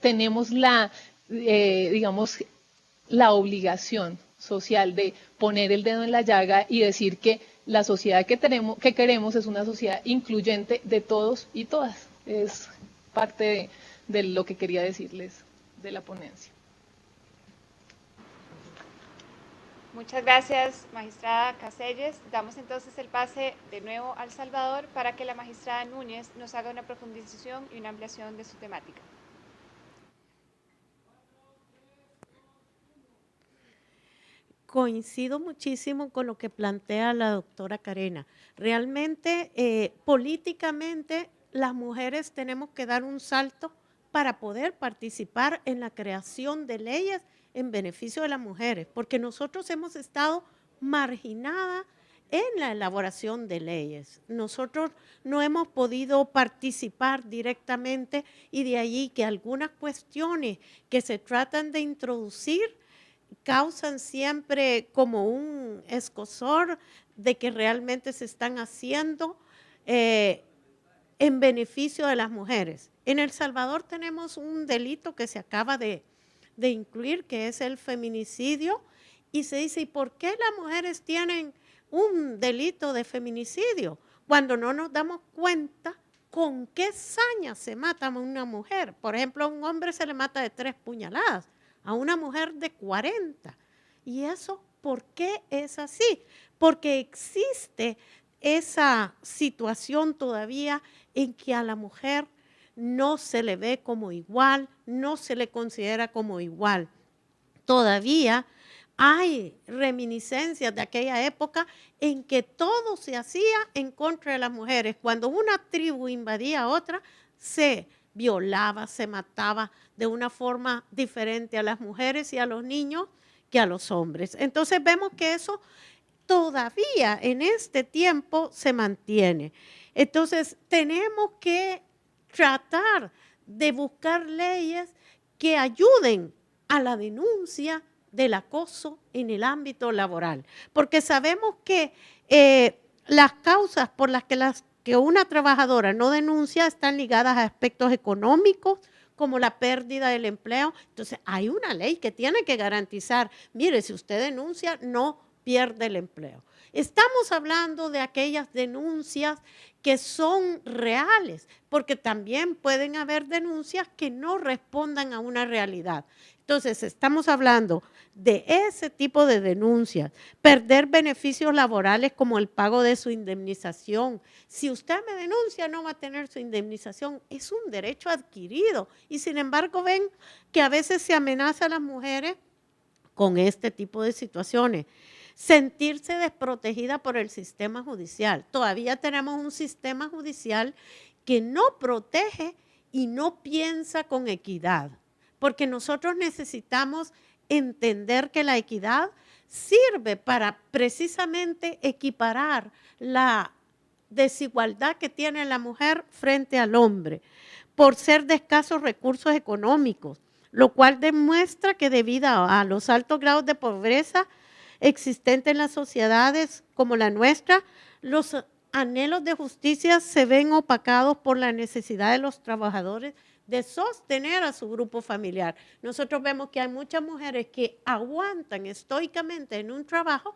tenemos digamos, la obligación social de poner el dedo en la llaga y decir que la sociedad que queremos es una sociedad incluyente de todos y todas. Es parte de lo que quería decirles de la ponencia. Muchas gracias, magistrada Caselles. Damos entonces el pase de nuevo al Salvador para que la magistrada Núñez nos haga una profundización y una ampliación de su temática. Coincido muchísimo con lo que plantea la doctora Carena. Realmente, políticamente, las mujeres tenemos que dar un salto para poder participar en la creación de leyes en beneficio de las mujeres, porque nosotros hemos estado marginadas en la elaboración de leyes. Nosotros no hemos podido participar directamente y de allí que algunas cuestiones que se tratan de introducir causan siempre como un escozor de que realmente se están haciendo en beneficio de las mujeres. En El Salvador tenemos un delito que se acaba de incluir, que es el feminicidio, y se dice, ¿y por qué las mujeres tienen un delito de feminicidio? Cuando no nos damos cuenta con qué saña se mata a una mujer. Por ejemplo, a un hombre se le mata de 3 puñaladas, a una mujer de 40. ¿Y eso por qué es así? Porque existe esa situación todavía en que a la mujer no se le ve como igual, no se le considera como igual. Todavía hay reminiscencias de aquella época en que todo se hacía en contra de las mujeres. Cuando una tribu invadía a otra, se violaba, se mataba de una forma diferente a las mujeres y a los niños que a los hombres. Entonces vemos que eso todavía en este tiempo se mantiene. Entonces tenemos que tratar de buscar leyes que ayuden a la denuncia del acoso en el ámbito laboral, porque sabemos que las causas por las que una trabajadora no denuncia están ligadas a aspectos económicos, como la pérdida del empleo. Entonces, hay una ley que tiene que garantizar, mire, si usted denuncia, no pierde el empleo. Estamos hablando de aquellas denuncias que son reales, porque también pueden haber denuncias que no respondan a una realidad. Entonces, estamos hablando de ese tipo de denuncias, perder beneficios laborales como el pago de su indemnización. Si usted me denuncia, no va a tener su indemnización. Es un derecho adquirido y, sin embargo, ven que a veces se amenaza a las mujeres con este tipo de situaciones. Sentirse desprotegida por el sistema judicial. Todavía tenemos un sistema judicial que no protege y no piensa con equidad, porque nosotros necesitamos entender que la equidad sirve para precisamente equiparar la desigualdad que tiene la mujer frente al hombre, por ser de escasos recursos económicos, lo cual demuestra que debido a los altos grados de pobreza existentes en las sociedades como la nuestra, los anhelos de justicia se ven opacados por la necesidad de los trabajadores de sostener a su grupo familiar. Nosotros vemos que hay muchas mujeres que aguantan estoicamente en un trabajo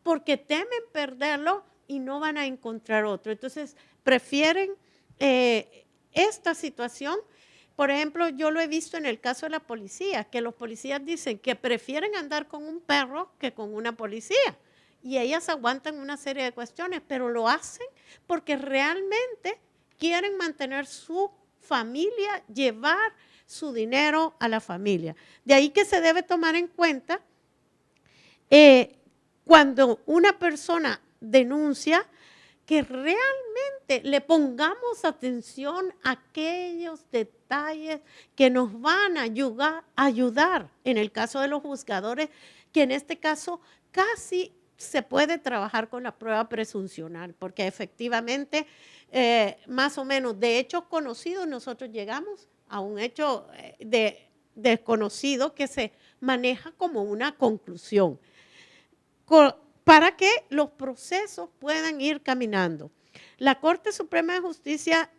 porque temen perderlo y no van a encontrar otro. Entonces, prefieren esta situación. Por ejemplo, yo lo he visto en el caso de la policía, que los policías dicen que prefieren andar con un perro que con una policía. Y ellas aguantan una serie de cuestiones, pero lo hacen porque realmente quieren mantener su familia, llevar su dinero a la familia. De ahí que se debe tomar en cuenta cuando una persona denuncia, que realmente le pongamos atención a aquellos detalles que nos van a ayudar en el caso de los juzgadores, que en este caso casi se puede trabajar con la prueba presuncional, porque efectivamente, más o menos, de hechos conocidos, nosotros llegamos a un hecho desconocido que se maneja como una conclusión, para que los procesos puedan ir caminando. La Corte Suprema de Justicia,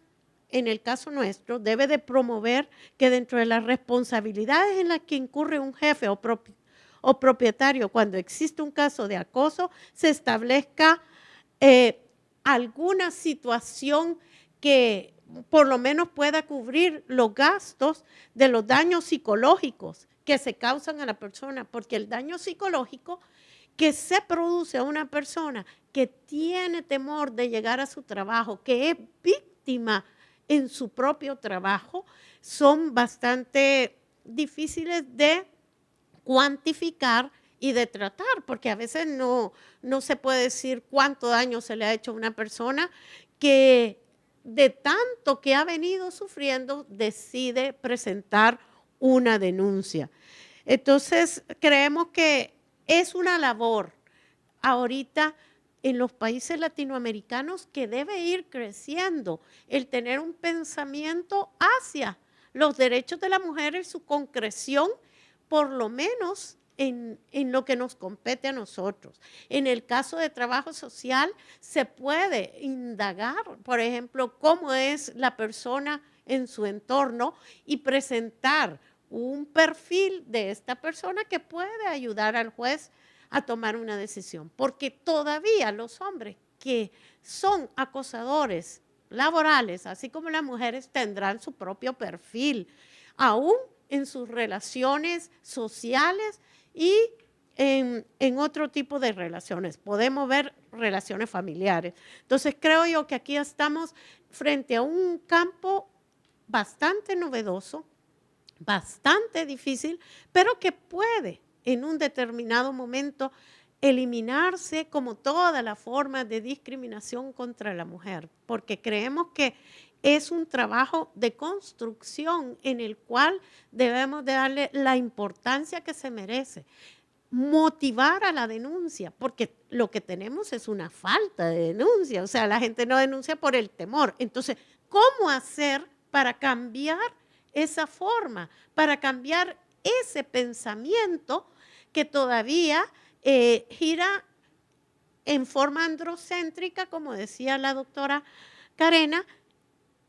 en el caso nuestro, debe de promover que dentro de las responsabilidades en las que incurre un jefe o propietario cuando existe un caso de acoso, se establezca alguna situación que por lo menos pueda cubrir los gastos de los daños psicológicos que se causan a la persona, porque el daño psicológico que se produce a una persona que tiene temor de llegar a su trabajo, que es víctima en su propio trabajo, son bastante difíciles de cuantificar y de tratar, porque a veces no se puede decir cuánto daño se le ha hecho a una persona que de tanto que ha venido sufriendo decide presentar una denuncia. Entonces, creemos que es una labor ahorita en los países latinoamericanos que debe ir creciendo, el tener un pensamiento hacia los derechos de la mujer y su concreción, por lo menos en lo que nos compete a nosotros. En el caso de trabajo social se puede indagar, por ejemplo, cómo es la persona en su entorno y presentar un perfil de esta persona que puede ayudar al juez a tomar una decisión, porque todavía los hombres que son acosadores laborales, así como las mujeres, tendrán su propio perfil, aún en sus relaciones sociales y en otro tipo de relaciones. Podemos ver relaciones familiares. Entonces, creo yo que aquí estamos frente a un campo bastante novedoso, bastante difícil, pero que puede en un determinado momento eliminarse como todas las formas de discriminación contra la mujer, porque creemos que es un trabajo de construcción en el cual debemos de darle la importancia que se merece, motivar a la denuncia, porque lo que tenemos es una falta de denuncia, o sea, la gente no denuncia por el temor. Entonces, ¿cómo hacer para cambiar esa forma, para cambiar ese pensamiento que todavía gira en forma androcéntrica, como decía la doctora Carena,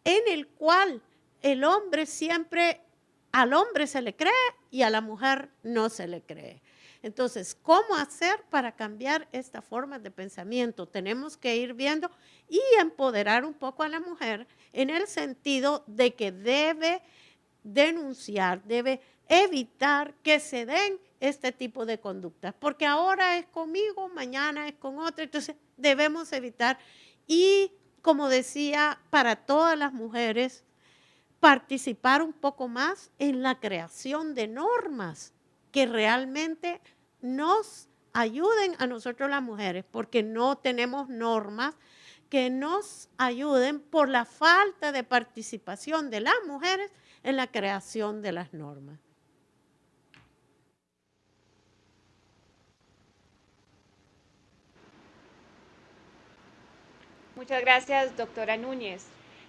en el cual el hombre siempre, al hombre se le cree y a la mujer no se le cree? Entonces, ¿cómo hacer para cambiar esta forma de pensamiento? Tenemos que ir viendo y empoderar un poco a la mujer en el sentido de que debe denunciar, debe evitar que se den este tipo de conductas, porque ahora es conmigo, mañana es con otra, entonces debemos evitar. Y como decía, para todas las mujeres, participar un poco más en la creación de normas que realmente nos ayuden a nosotros las mujeres, porque no tenemos normas que nos ayuden por la falta de participación de las mujeres en la creación de las normas. Muchas gracias, doctora Núñez.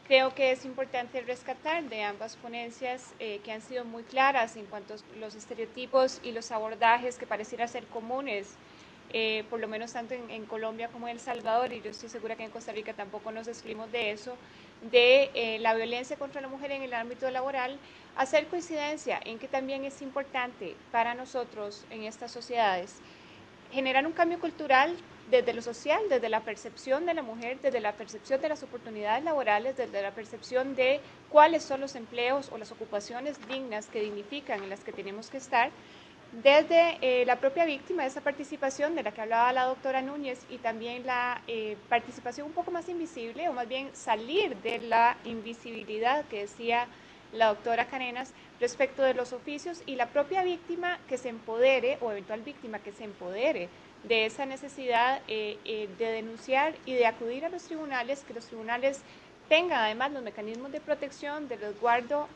Creo que es importante rescatar de ambas ponencias que han sido muy claras en cuanto a los estereotipos y los abordajes que pareciera ser comunes, por lo menos tanto en Colombia como en El Salvador, y yo estoy segura que en Costa Rica tampoco nos excluimos de eso, de la violencia contra la mujer en el ámbito laboral, hacer coincidencia en que también es importante para nosotros en estas sociedades generar un cambio cultural desde lo social, desde la percepción de la mujer, desde la percepción de las oportunidades laborales, desde la percepción de cuáles son los empleos o las ocupaciones dignas que dignifican en las que tenemos que estar, desde la propia víctima, esa participación de la que hablaba la doctora Núñez y también la participación un poco más invisible, o más bien salir de la invisibilidad que decía la doctora Carenas respecto de los oficios, y la propia víctima que se empodere, o eventual víctima que se empodere de esa necesidad de denunciar y de acudir a los tribunales, que los tribunales tengan además los mecanismos de protección, de resguardo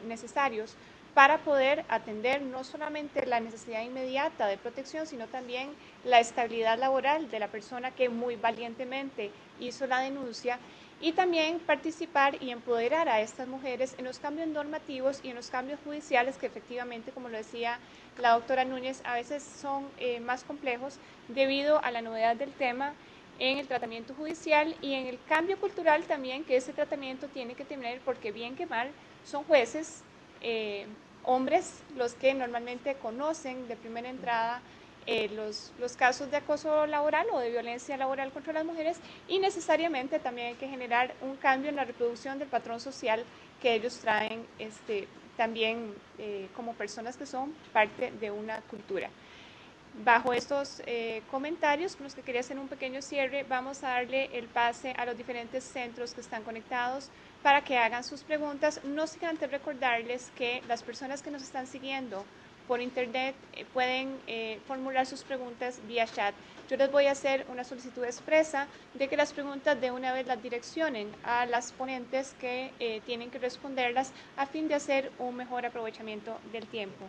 necesarios para poder atender no solamente la necesidad inmediata de protección, sino también la estabilidad laboral de la persona que muy valientemente hizo la denuncia, y también participar y empoderar a estas mujeres en los cambios normativos y en los cambios judiciales que efectivamente, como lo decía la doctora Núñez, a veces son más complejos debido a la novedad del tema en el tratamiento judicial y en el cambio cultural también que ese tratamiento tiene que tener, porque bien que mal son jueces, hombres, los que normalmente conocen de primera entrada los casos de acoso laboral o de violencia laboral contra las mujeres, y necesariamente también hay que generar un cambio en la reproducción del patrón social que ellos traen también como personas que son parte de una cultura. Bajo estos comentarios con los que quería hacer un pequeño cierre, vamos a darle el pase a los diferentes centros que están conectados para que hagan sus preguntas, no sin antes recordarles que las personas que nos están siguiendo por internet pueden formular sus preguntas vía chat. Yo les voy a hacer una solicitud expresa de que las preguntas de una vez las direccionen a las ponentes que tienen que responderlas a fin de hacer un mejor aprovechamiento del tiempo.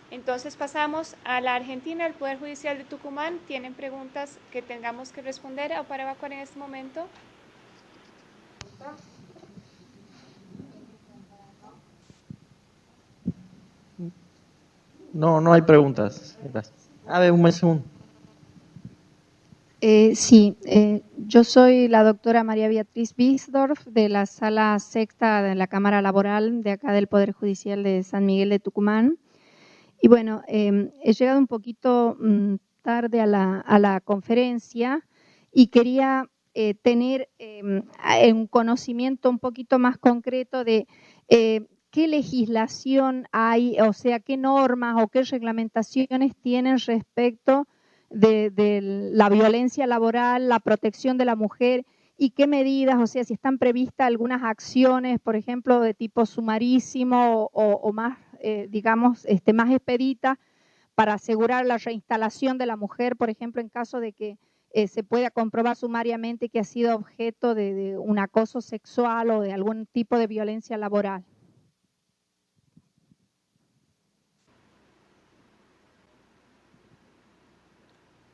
Entonces pasamos a la Argentina. El Poder Judicial de Tucumán. ¿Tienen preguntas que tengamos que responder o para evacuar en este momento? No, no hay preguntas. Gracias. A ver, un segundo. Sí, yo soy la doctora María Beatriz Bisdorf de la Sala Sexta de la Cámara Laboral de acá del Poder Judicial de San Miguel de Tucumán. Y bueno, he llegado un poquito tarde a la conferencia y quería tener un conocimiento un poquito más concreto de qué legislación hay, o sea, qué normas o qué reglamentaciones tienen respecto de la violencia laboral, la protección de la mujer, y qué medidas, o sea, si están previstas algunas acciones, por ejemplo, de tipo sumarísimo o más, digamos, más expedita para asegurar la reinstalación de la mujer, por ejemplo, en caso de que se pueda comprobar sumariamente que ha sido objeto de un acoso sexual o de algún tipo de violencia laboral.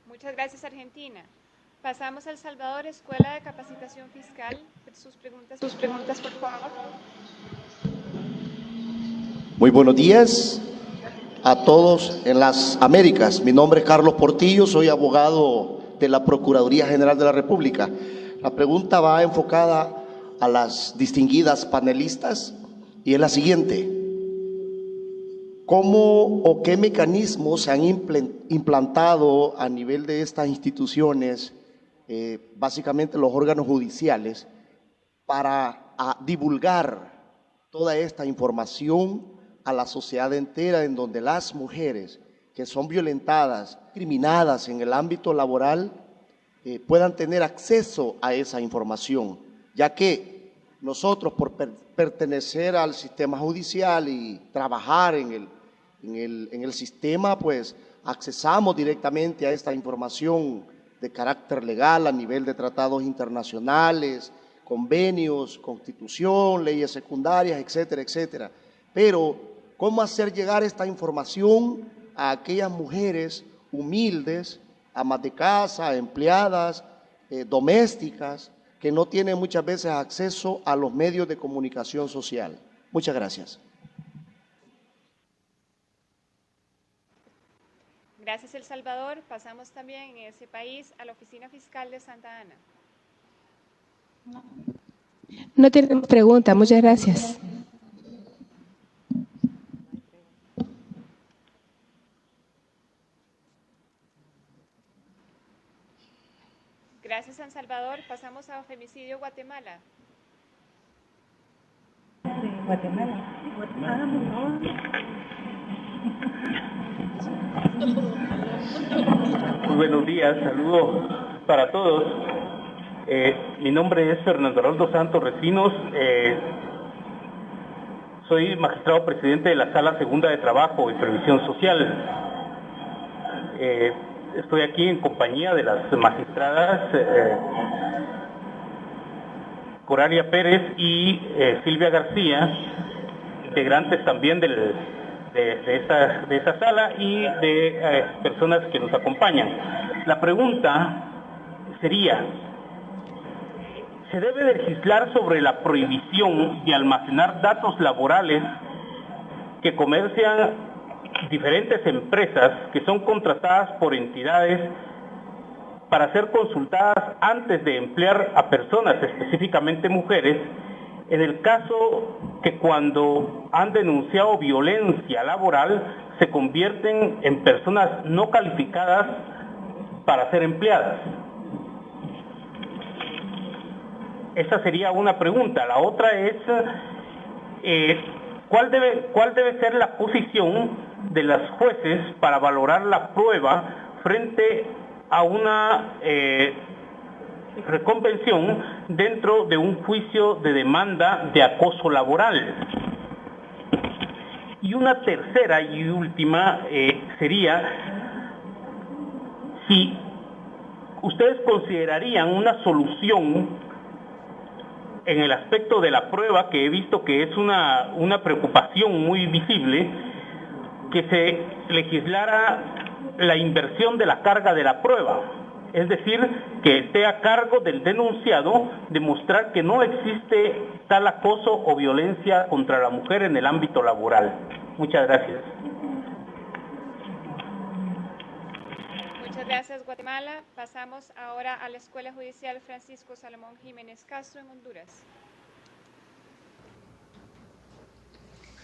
Muchas gracias, Argentina. Pasamos a El Salvador, Escuela de Capacitación Fiscal. Sus preguntas, por favor. Muy buenos días a todos en las Américas. Mi nombre es Carlos Portillo, soy abogado de la Procuraduría General de la República. La pregunta va enfocada a las distinguidas panelistas y es la siguiente: ¿cómo o qué mecanismos se han implantado a nivel de estas instituciones, básicamente los órganos judiciales, para divulgar toda esta información a la sociedad entera, en donde las mujeres que son violentadas, discriminadas en el ámbito laboral, puedan tener acceso a esa información? Ya que nosotros, por pertenecer al sistema judicial y trabajar en el sistema, pues accesamos directamente a esta información de carácter legal a nivel de tratados internacionales, convenios, constitución, leyes secundarias, etcétera, etcétera. Pero, ¿cómo hacer llegar esta información a aquellas mujeres humildes, amas de casa, empleadas, domésticas, que no tienen muchas veces acceso a los medios de comunicación social? Muchas gracias. Gracias, El Salvador. Pasamos también en ese país a la Oficina Fiscal de Santa Ana. No tenemos pregunta, muchas gracias. Gracias, San Salvador. Pasamos a Femicidio Guatemala. Muy buenos días, saludos para todos. Mi nombre es Fernando Aroldo Santos Recinos. Soy magistrado presidente de la Sala Segunda de Trabajo y Previsión Social. Estoy aquí en compañía de las magistradas Coralia Pérez y Silvia García, integrantes también de esta sala y de personas que nos acompañan. La pregunta sería: ¿se debe legislar sobre la prohibición de almacenar datos laborales que comercian diferentes empresas que son contratadas por entidades para ser consultadas antes de emplear a personas, específicamente mujeres, en el caso que cuando han denunciado violencia laboral se convierten en personas no calificadas para ser empleadas? Esa sería una pregunta. La otra es, ¿cuál debe ser la posición de las jueces para valorar la prueba frente a una reconvención dentro de un juicio de demanda de acoso laboral? Y una tercera y última sería si ustedes considerarían una solución en el aspecto de la prueba, que he visto que es una preocupación muy visible, que se legislara la inversión de la carga de la prueba, es decir, que esté a cargo del denunciado demostrar que no existe tal acoso o violencia contra la mujer en el ámbito laboral. Muchas gracias. Muchas gracias, Guatemala. Pasamos ahora a la Escuela Judicial Francisco Salomón Jiménez Castro en Honduras.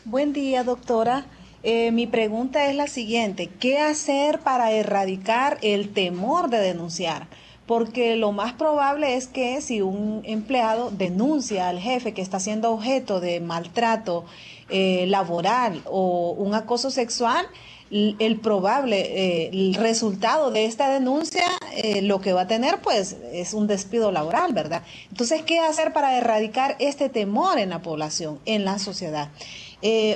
Buen día, doctora. Mi pregunta es la siguiente: ¿qué hacer para erradicar el temor de denunciar? Porque lo más probable es que si un empleado denuncia al jefe que está siendo objeto de maltrato laboral o un acoso sexual, el resultado de esta denuncia lo que va a tener pues es un despido laboral, ¿verdad? Entonces, ¿qué hacer para erradicar este temor en la población, en la sociedad?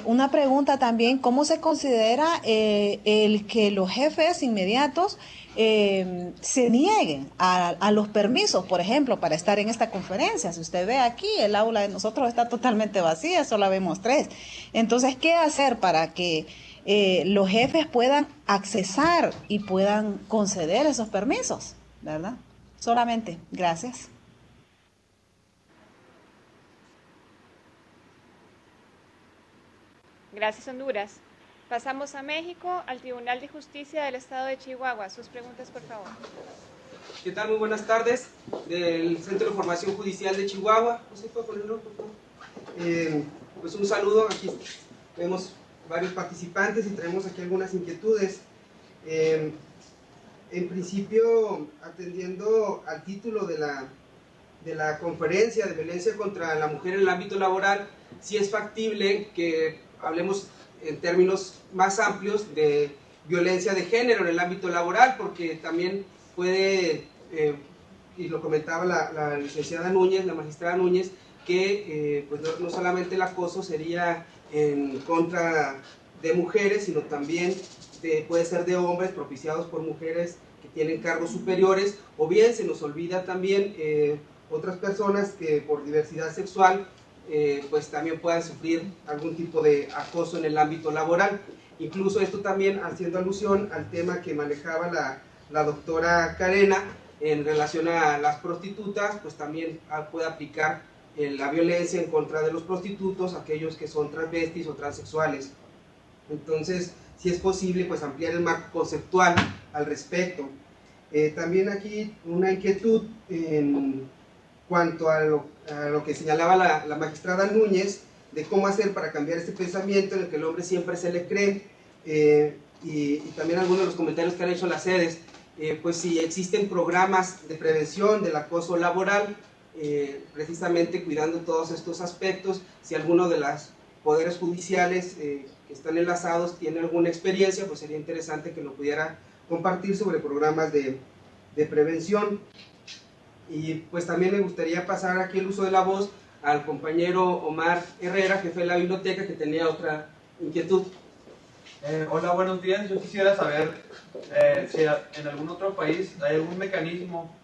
Una pregunta también: ¿cómo se considera el que los jefes inmediatos se nieguen a los permisos, por ejemplo, para estar en esta conferencia? Si usted ve aquí, el aula de nosotros está totalmente vacía, solo vemos 3. Entonces, ¿qué hacer para que los jefes puedan accesar y puedan conceder esos permisos, ¿verdad? Solamente, gracias. Gracias, Honduras. Pasamos a México, al Tribunal de Justicia del Estado de Chihuahua. Sus preguntas, por favor. ¿Qué tal? Muy buenas tardes. Del Centro de Formación Judicial de Chihuahua. ¿No se puede ponerlo, por favor? Pues un saludo. Aquí vemos varios participantes y traemos aquí algunas inquietudes. En principio, atendiendo al título de la conferencia de violencia contra la mujer en el ámbito laboral, sí es factible que hablemos en términos más amplios de violencia de género en el ámbito laboral, porque también puede, y lo comentaba la licenciada Núñez, la magistrada Núñez, que pues no solamente el acoso sería en contra de mujeres, sino también puede ser de hombres propiciados por mujeres que tienen cargos superiores, o bien se nos olvida también otras personas que por diversidad sexual pues también puedan sufrir algún tipo de acoso en el ámbito laboral. Incluso esto también haciendo alusión al tema que manejaba la doctora Carena en relación a las prostitutas, pues también puede aplicar la violencia en contra de los prostitutos, aquellos que son transvestis o transexuales. Entonces, si es posible, pues ampliar el marco conceptual al respecto. También aquí una inquietud cuanto a lo que señalaba la magistrada Núñez, de cómo hacer para cambiar este pensamiento en el que el hombre siempre se le cree, y también algunos de los comentarios que han hecho las sedes, pues si existen programas de prevención del acoso laboral, precisamente cuidando todos estos aspectos, si alguno de los poderes judiciales que están enlazados tiene alguna experiencia, pues sería interesante que lo pudiera compartir sobre programas de prevención. Y pues también me gustaría pasar aquí el uso de la voz al compañero Omar Herrera, jefe de la biblioteca, que tenía otra inquietud. Hola, buenos días. Yo quisiera saber si en algún otro país hay algún mecanismo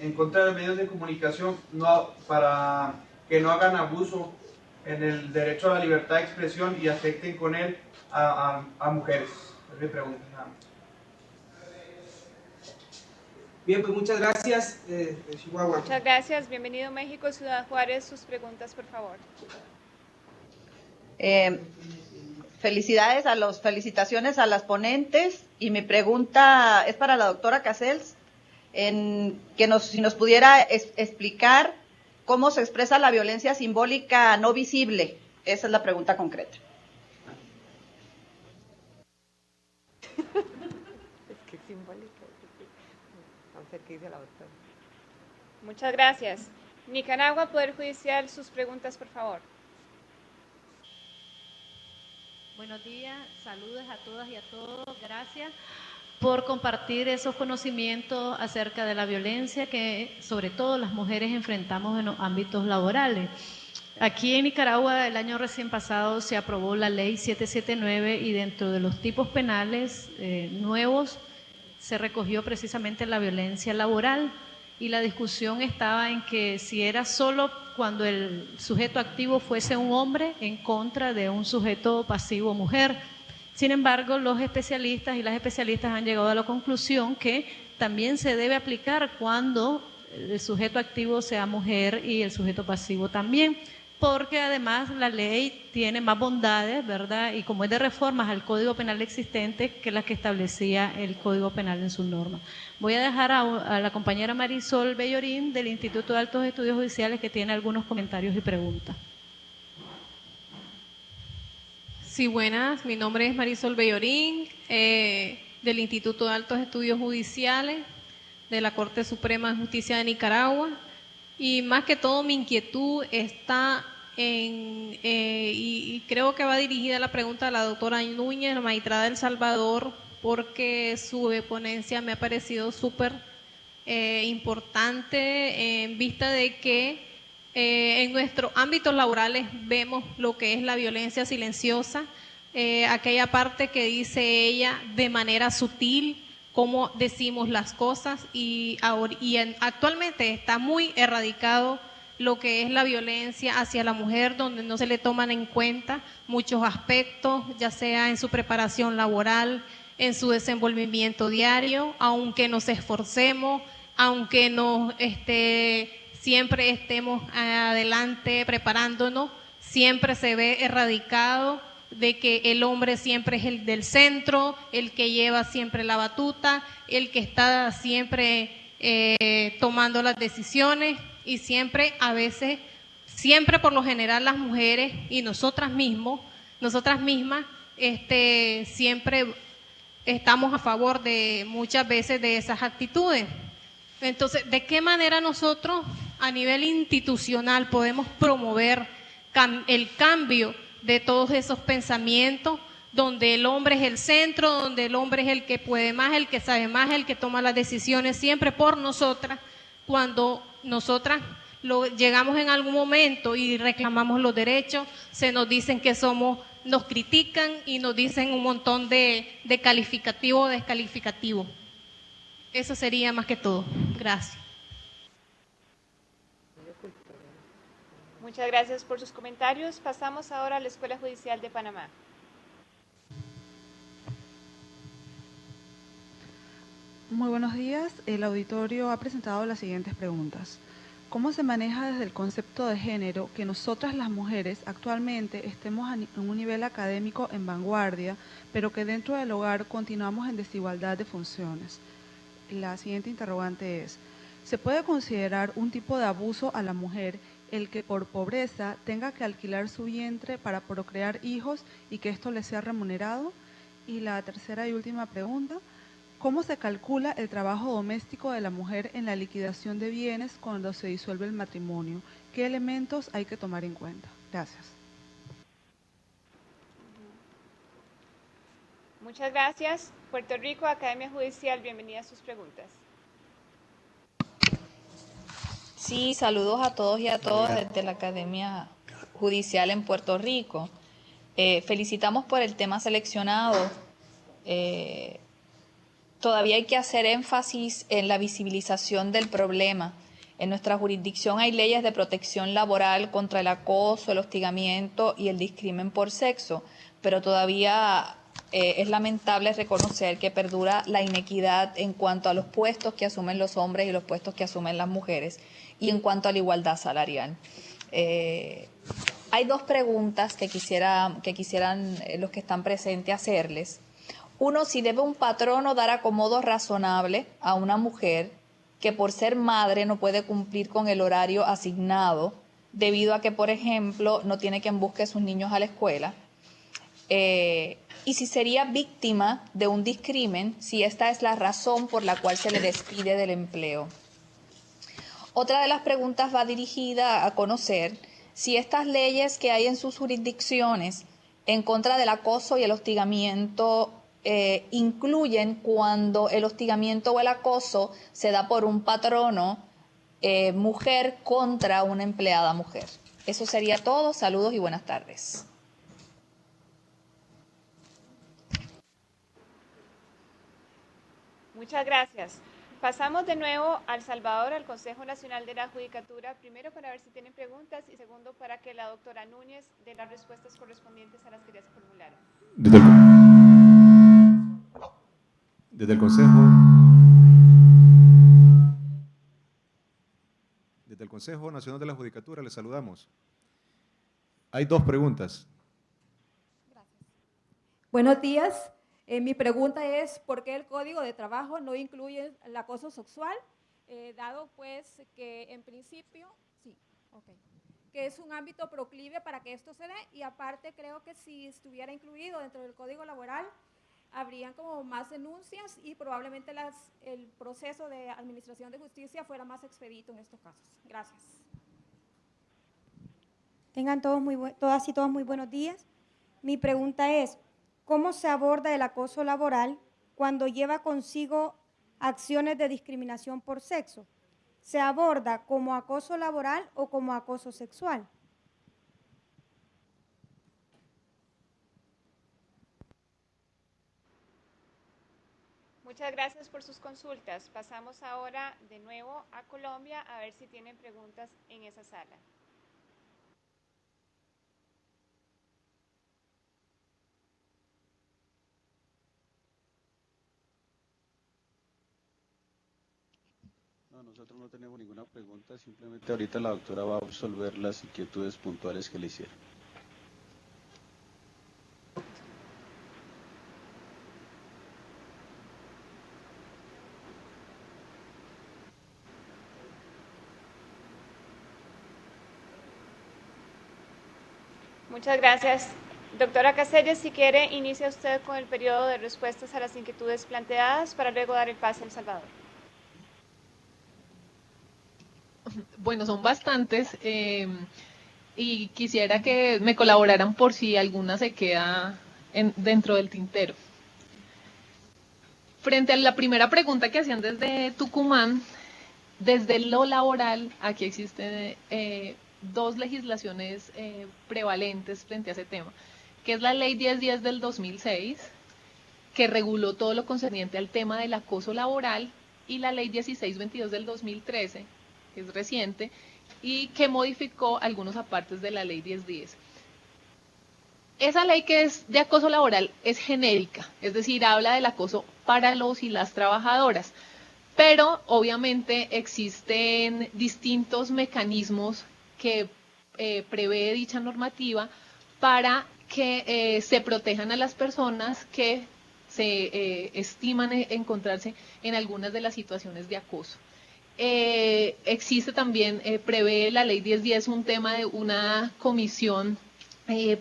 en contra de medios de comunicación para que no hagan abuso en el derecho a la libertad de expresión y afecten con él a mujeres. Es mi pregunta. Bien, pues muchas gracias, Chihuahua. Muchas gracias. Bienvenido México, Ciudad Juárez. Sus preguntas, por favor. Felicitaciones a las ponentes, y mi pregunta es para la doctora Casels, si nos pudiera explicar cómo se expresa la violencia simbólica no visible. Esa es la pregunta concreta. ¿Qué simbólica? Vamos a ver qué dice la doctora. Muchas gracias. Nicaragua, Poder Judicial, sus preguntas, por favor. Buenos días, saludos a todas y a todos. Gracias por compartir esos conocimientos acerca de la violencia que sobre todo las mujeres enfrentamos en los ámbitos laborales. Aquí en Nicaragua el año recién pasado se aprobó la ley 779 y dentro de los tipos penales nuevos se recogió precisamente la violencia laboral, y la discusión estaba en que si era solo cuando el sujeto activo fuese un hombre en contra de un sujeto pasivo mujer. Sin embargo, los especialistas y las especialistas han llegado a la conclusión que también se debe aplicar cuando el sujeto activo sea mujer y el sujeto pasivo también, porque además la ley tiene más bondades, ¿verdad? Y como es de reformas al Código Penal existente que las que establecía el Código Penal en su norma. Voy a dejar a la compañera Marisol Bellorín del Instituto de Altos Estudios Judiciales, que tiene algunos comentarios y preguntas. Sí, buenas. Mi nombre es Marisol Bellorín, del Instituto de Altos Estudios Judiciales de la Corte Suprema de Justicia de Nicaragua. Y más que todo mi inquietud está y creo que va dirigida la pregunta a la doctora Núñez, la magistrada de El Salvador, porque su ponencia me ha parecido súper importante en vista de que en nuestros ámbitos laborales vemos lo que es la violencia silenciosa, aquella parte que dice ella de manera sutil, cómo decimos las cosas, y actualmente está muy erradicado lo que es la violencia hacia la mujer, donde no se le toman en cuenta muchos aspectos, ya sea en su preparación laboral, en su desenvolvimiento diario, aunque nos esforcemos, aunque siempre estemos adelante preparándonos, siempre se ve erradicado de que el hombre siempre es el del centro, el que lleva siempre la batuta, el que está siempre tomando las decisiones, y siempre, a veces, siempre por lo general las mujeres y nosotras mismas, siempre estamos a favor de muchas veces de esas actitudes. Entonces, ¿de qué manera nosotros a nivel institucional podemos promover el cambio de todos esos pensamientos, donde el hombre es el centro, donde el hombre es el que puede más, el que sabe más, el que toma las decisiones siempre por nosotras, cuando nosotras llegamos en algún momento y reclamamos los derechos, se nos dicen que nos critican y nos dicen un montón de calificativo o descalificativo? Eso sería más que todo. Gracias. Muchas gracias por sus comentarios. Pasamos ahora a la Escuela Judicial de Panamá. Muy buenos días. El auditorio ha presentado las siguientes preguntas. ¿Cómo se maneja desde el concepto de género que nosotras las mujeres actualmente estemos en un nivel académico en vanguardia, pero que dentro del hogar continuamos en desigualdad de funciones? La siguiente interrogante es, ¿Se puede considerar un tipo de abuso a la mujer el que por pobreza tenga que alquilar su vientre para procrear hijos y que esto le sea remunerado? Y la tercera y última pregunta, ¿cómo se calcula el trabajo doméstico de la mujer en la liquidación de bienes cuando se disuelve el matrimonio? ¿Qué elementos hay que tomar en cuenta? Gracias. Muchas gracias. Puerto Rico, Academia Judicial, bienvenida a sus preguntas. Sí, saludos a todos y a todas desde la Academia Judicial en Puerto Rico. Felicitamos por el tema seleccionado. Todavía hay que hacer énfasis en la visibilización del problema. En nuestra jurisdicción hay leyes de protección laboral contra el acoso, el hostigamiento y el discrimen por sexo, pero todavía es lamentable reconocer que perdura la inequidad en cuanto a los puestos que asumen los hombres y los puestos que asumen las mujeres, y en cuanto a la igualdad salarial. Hay dos preguntas que quisieran los que están presentes hacerles. Uno, si debe un patrono dar acomodo razonable a una mujer que por ser madre no puede cumplir con el horario asignado debido a que, por ejemplo, no tiene quien busque a sus niños a la escuela. Y si sería víctima de un discrimen, si esta es la razón por la cual se le despide del empleo. Otra de las preguntas va dirigida a conocer si estas leyes que hay en sus jurisdicciones en contra del acoso y el hostigamiento incluyen cuando el hostigamiento o el acoso se da por un patrono mujer contra una empleada mujer. Eso sería todo. Saludos y buenas tardes. Muchas gracias. Pasamos de nuevo a El Salvador, al Consejo Nacional de la Judicatura, primero para ver si tienen preguntas y segundo para que la doctora Núñez dé las respuestas correspondientes a las que ya se formularon. Desde el Consejo Nacional de la Judicatura les saludamos. Hay dos preguntas. Buenos días. Mi pregunta es, ¿por qué el Código de Trabajo no incluye el acoso sexual? Dado pues que en principio, que es un ámbito proclive para que esto se dé, y aparte creo que si estuviera incluido dentro del Código Laboral, habrían como más denuncias y probablemente el proceso de administración de justicia fuera más expedito en estos casos. Gracias. Tengan todas y todos muy buenos días. Mi pregunta es, ¿cómo se aborda el acoso laboral cuando lleva consigo acciones de discriminación por sexo? ¿Se aborda como acoso laboral o como acoso sexual? Muchas gracias por sus consultas. Pasamos ahora de nuevo a Colombia a ver si tienen preguntas en esa sala. No, nosotros no tenemos ninguna pregunta, simplemente ahorita la doctora va a absolver las inquietudes puntuales que le hicieron. Muchas gracias. Doctora Cáceres, si quiere, inicia usted con el periodo de respuestas a las inquietudes planteadas para luego dar el pase a El Salvador. Bueno, son bastantes y quisiera que me colaboraran por si alguna se queda dentro del tintero. Frente a la primera pregunta que hacían desde Tucumán, desde lo laboral, aquí existen dos legislaciones prevalentes frente a ese tema, que es la Ley 1010 del 2006, que reguló todo lo concerniente al tema del acoso laboral, y la Ley 1622 del 2013, que es reciente, y que modificó algunos apartes de la Ley 1010. Esa ley que es de acoso laboral es genérica, es decir, habla del acoso para los y las trabajadoras, pero obviamente existen distintos mecanismos que prevé dicha normativa para que se protejan a las personas que se estiman encontrarse en algunas de las situaciones de acoso. existe también, prevé la ley 1010 un tema de una comisión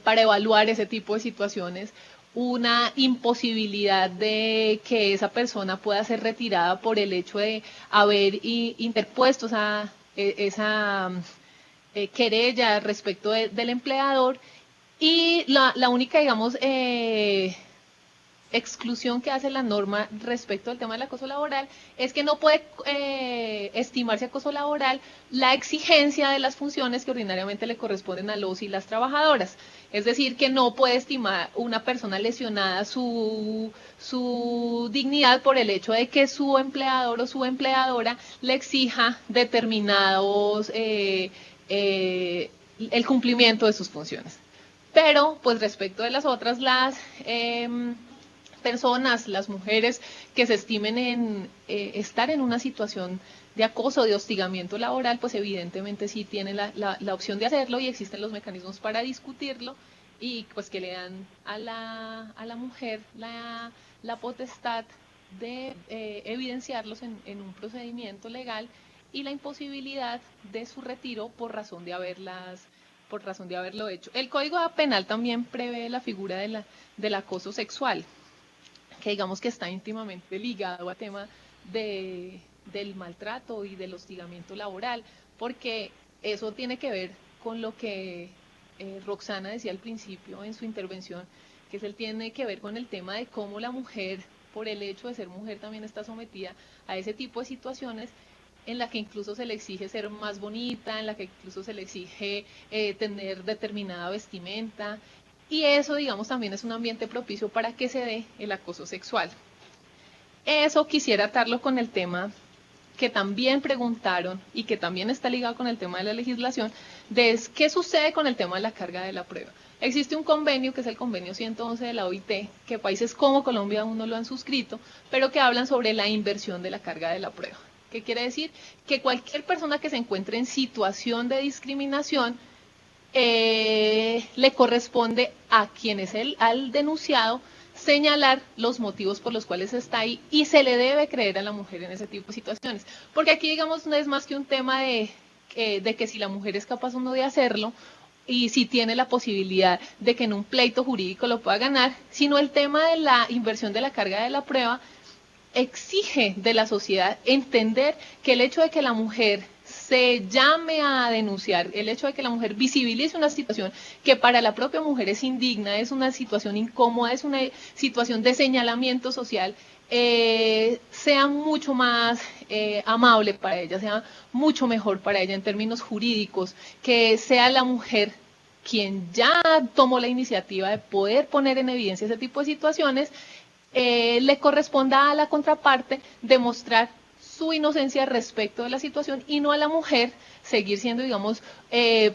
para evaluar ese tipo de situaciones, una imposibilidad de que esa persona pueda ser retirada por el hecho de haber interpuesto esa querella respecto del empleador, y la única, digamos, exclusión que hace la norma respecto al tema del acoso laboral es que no puede estimarse acoso laboral la exigencia de las funciones que ordinariamente le corresponden a los y las trabajadoras. Es decir, que no puede estimar una persona lesionada su dignidad por el hecho de que su empleador o su empleadora le exija determinados, el cumplimiento de sus funciones. Pero, pues respecto de las otras, las personas, las mujeres que se estimen en estar en una situación de acoso, de hostigamiento laboral, pues evidentemente sí tienen la opción de hacerlo, y existen los mecanismos para discutirlo, y pues que le dan a la mujer la potestad de evidenciarlos en un procedimiento legal, y la imposibilidad de su retiro por razón de haberlo hecho. El Código Penal también prevé la figura del acoso sexual, que digamos que está íntimamente ligado a tema del maltrato y del hostigamiento laboral, porque eso tiene que ver con lo que Roxana decía al principio en su intervención, que tiene que ver con el tema de cómo la mujer, por el hecho de ser mujer, también está sometida a ese tipo de situaciones en la que incluso se le exige ser más bonita, en la que incluso se le exige tener determinada vestimenta, y eso, digamos, también es un ambiente propicio para que se dé el acoso sexual. Eso quisiera atarlo con el tema que también preguntaron y que también está ligado con el tema de la legislación, de qué sucede con el tema de la carga de la prueba. Existe un convenio, que es el convenio 111 de la OIT, que países como Colombia aún no lo han suscrito, pero que hablan sobre la inversión de la carga de la prueba. ¿Qué quiere decir? Que cualquier persona que se encuentre en situación de discriminación le corresponde a quien es al denunciado señalar los motivos por los cuales está ahí, y se le debe creer a la mujer en ese tipo de situaciones. Porque aquí, digamos, no es más que un tema de que si la mujer es capaz o no de hacerlo, y si tiene la posibilidad de que en un pleito jurídico lo pueda ganar, sino el tema de la inversión de la carga de la prueba exige de la sociedad entender que el hecho de que la mujer se llame a denunciar, el hecho de que la mujer visibilice una situación que para la propia mujer es indigna, es una situación incómoda, es una situación de señalamiento social, sea mucho más amable para ella, sea mucho mejor para ella en términos jurídicos, que sea la mujer quien ya tomó la iniciativa de poder poner en evidencia ese tipo de situaciones, le corresponda a la contraparte demostrar su inocencia respecto de la situación, y no a la mujer seguir siendo, digamos,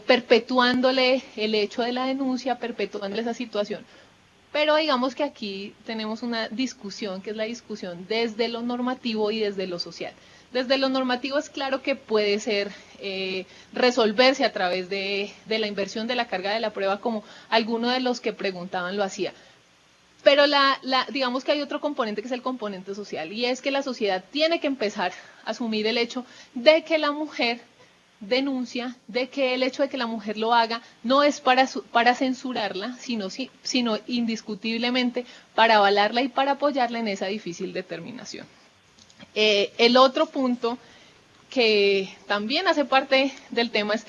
perpetuándole el hecho de la denuncia, perpetuándole esa situación. Pero digamos que aquí tenemos una discusión, que es la discusión desde lo normativo y desde lo social. Desde lo normativo es claro que puede ser resolverse a través de la inversión de la carga de la prueba, como alguno de los que preguntaban lo hacía. Pero digamos que hay otro componente, que es el componente social, y es que la sociedad tiene que empezar a asumir el hecho de que la mujer denuncia, de que el hecho de que la mujer lo haga no es para censurarla, sino indiscutiblemente para avalarla y para apoyarla en esa difícil determinación. El otro punto que también hace parte del tema es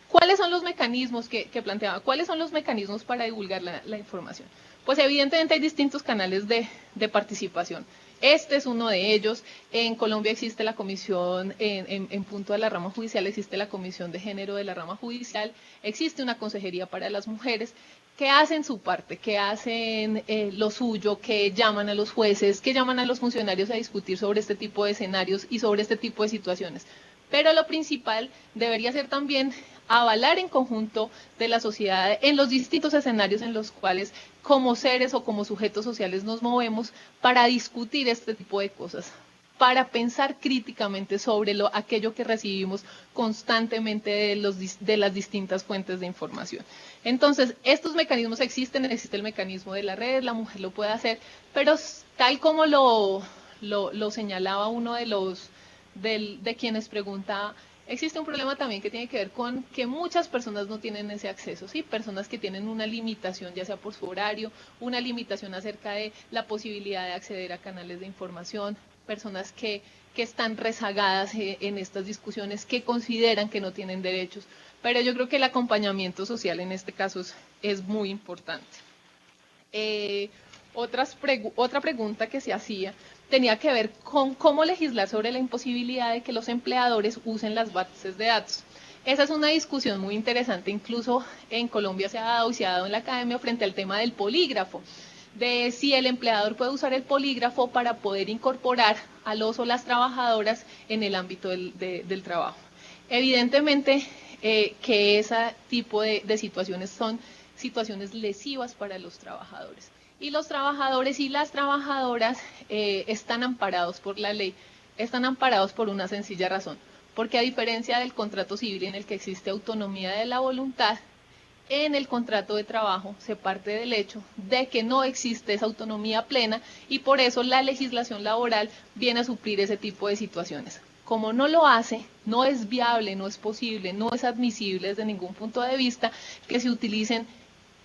cuáles son los mecanismos que planteaba, cuáles son los mecanismos para divulgar la información. Pues evidentemente hay distintos canales de participación. Este es uno de ellos. En Colombia existe la comisión, en punto de la rama judicial, existe la comisión de género de la rama judicial, existe una consejería para las mujeres, que hacen su parte, que hacen lo suyo, que llaman a los jueces, que llaman a los funcionarios a discutir sobre este tipo de escenarios y sobre este tipo de situaciones. Pero lo principal debería ser también avalar en conjunto de la sociedad en los distintos escenarios en los cuales como seres o como sujetos sociales nos movemos para discutir este tipo de cosas, para pensar críticamente sobre aquello que recibimos constantemente de las distintas fuentes de información. Entonces, estos mecanismos existe el mecanismo de la red, la mujer lo puede hacer, pero tal como lo señalaba uno de de quienes pregunta, existe un problema también que tiene que ver con que muchas personas no tienen ese acceso, ¿sí? Personas que tienen una limitación, ya sea por su horario, una limitación acerca de la posibilidad de acceder a canales de información, personas que están rezagadas en estas discusiones, que consideran que no tienen derechos. Pero yo creo que el acompañamiento social en este caso es muy importante. Otra pregunta que se hacía tenía que ver con cómo legislar sobre la imposibilidad de que los empleadores usen las bases de datos. Esa es una discusión muy interesante, incluso en Colombia se ha dado y se ha dado en la academia frente al tema del polígrafo, de si el empleador puede usar el polígrafo para poder incorporar a los o las trabajadoras en el ámbito del trabajo. Evidentemente que ese tipo de situaciones son situaciones lesivas para los trabajadores. Y los trabajadores y las trabajadoras están amparados por la ley, están amparados por una sencilla razón, porque a diferencia del contrato civil en el que existe autonomía de la voluntad, en el contrato de trabajo se parte del hecho de que no existe esa autonomía plena y por eso la legislación laboral viene a suplir ese tipo de situaciones. Como no lo hace, no es viable, no es posible, no es admisible desde ningún punto de vista que se utilicen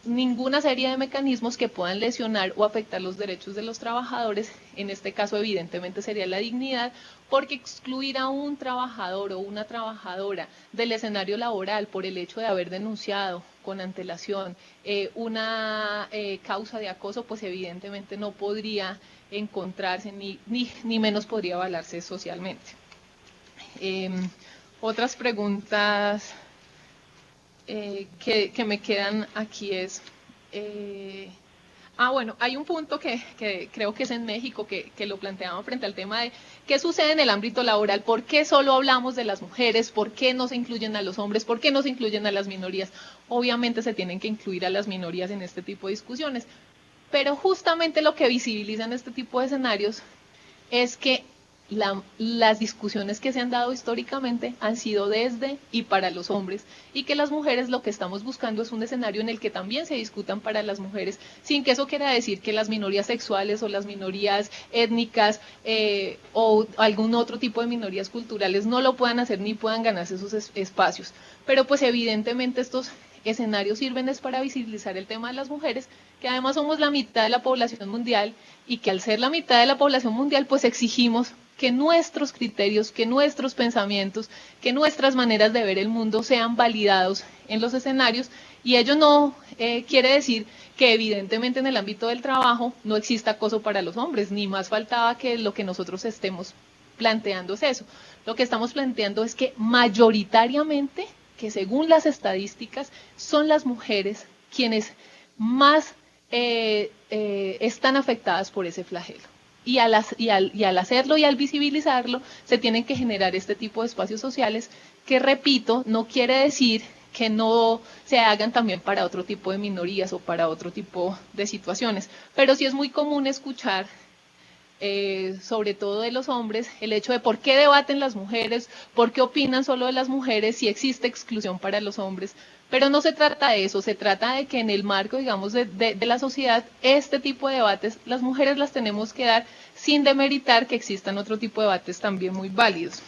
ninguna serie de mecanismos que puedan lesionar o afectar los derechos de los trabajadores. En este caso evidentemente sería la dignidad, porque excluir a un trabajador o una trabajadora del escenario laboral por el hecho de haber denunciado con antelación una causa de acoso, pues evidentemente no podría encontrarse ni menos podría avalarse socialmente. Otras preguntas que me quedan aquí es, bueno, hay un punto que creo que es en México, que lo planteaban frente al tema de qué sucede en el ámbito laboral, por qué solo hablamos de las mujeres, por qué no se incluyen a los hombres, por qué no se incluyen a las minorías. Obviamente se tienen que incluir a las minorías en este tipo de discusiones, pero justamente lo que visibilizan este tipo de escenarios es que las discusiones que se han dado históricamente han sido desde y para los hombres, y que las mujeres lo que estamos buscando es un escenario en el que también se discutan para las mujeres, sin que eso quiera decir que las minorías sexuales o las minorías étnicas o algún otro tipo de minorías culturales no lo puedan hacer ni puedan ganarse esos espacios. Pero pues evidentemente estos escenarios sirven es para visibilizar el tema de las mujeres, que además somos la mitad de la población mundial, y que al ser la mitad de la población mundial pues exigimos que nuestros criterios, que nuestros pensamientos, que nuestras maneras de ver el mundo sean validados en los escenarios, y ello no quiere decir que evidentemente en el ámbito del trabajo no exista acoso para los hombres, ni más faltaba que lo que nosotros estemos planteando es eso. Lo que estamos planteando es que mayoritariamente, que según las estadísticas, son las mujeres quienes más están afectadas por ese flagelo. Y al hacerlo y al visibilizarlo, se tienen que generar este tipo de espacios sociales que, repito, no quiere decir que no se hagan también para otro tipo de minorías o para otro tipo de situaciones. Pero sí es muy común escuchar, sobre todo de los hombres, el hecho de por qué debaten las mujeres, por qué opinan solo de las mujeres, si existe exclusión para los hombres. Pero no se trata de eso, se trata de que en el marco, digamos, de la sociedad, este tipo de debates, las mujeres las tenemos que dar sin demeritar que existan otro tipo de debates también muy válidos.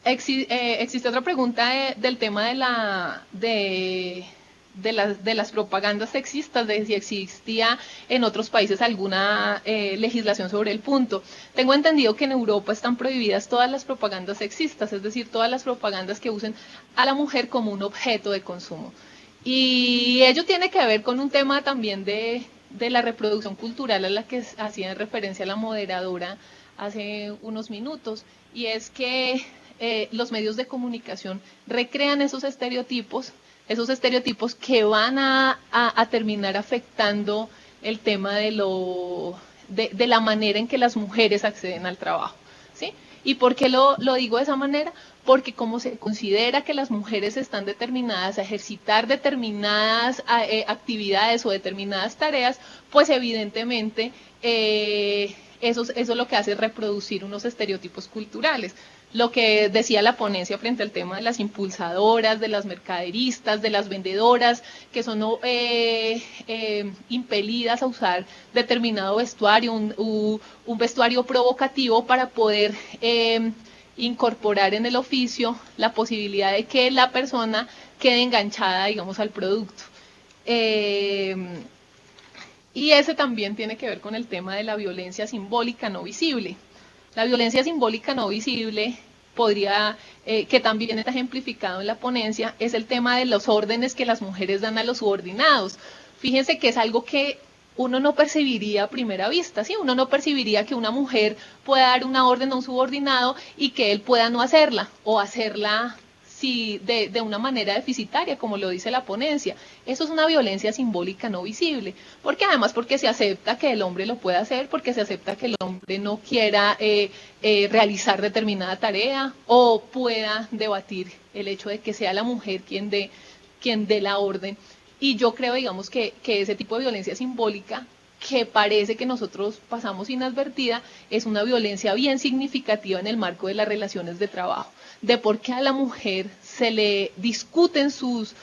Existe otra pregunta del tema de las propagandas sexistas, de si existía en otros países alguna legislación sobre el punto. Tengo entendido que en Europa están prohibidas todas las propagandas sexistas, es decir, todas las propagandas que usen a la mujer como un objeto de consumo. Y ello tiene que ver con un tema también de la reproducción cultural a la que hacía referencia la moderadora hace unos minutos, y es que los medios de comunicación recrean esos estereotipos que van a terminar afectando el tema de la manera en que las mujeres acceden al trabajo, ¿sí? ¿Y por qué lo digo de esa manera? Porque como se considera que las mujeres están determinadas a ejercitar determinadas actividades o determinadas tareas, pues evidentemente eso lo que hace es reproducir unos estereotipos culturales. lo que decía la ponencia frente al tema de las impulsadoras, de las mercaderistas, de las vendedoras, que son impelidas a usar determinado vestuario, un vestuario provocativo para poder incorporar en el oficio la posibilidad de que la persona quede enganchada, digamos, al producto. Y ese también tiene que ver con el tema de la violencia simbólica no visible. La violencia simbólica no visible podría, que también está ejemplificado en la ponencia, es el tema de los órdenes que las mujeres dan a los subordinados. Fíjense que es algo que uno no percibiría a primera vista, ¿sí? Uno no percibiría que una mujer pueda dar una orden a un subordinado y que él pueda no hacerla, o hacerla de una manera deficitaria, como lo dice la ponencia. Eso es una violencia simbólica no visible. ¿Por qué? Además, porque se acepta que el hombre lo pueda hacer, porque se acepta que el hombre no quiera realizar determinada tarea, o pueda debatir el hecho de que sea la mujer quien dé la orden. Y yo creo, digamos, que ese tipo de violencia simbólica, que parece que nosotros pasamos inadvertida, es una violencia bien significativa en el marco de las relaciones de trabajo, de por qué a la mujer se le discuten sus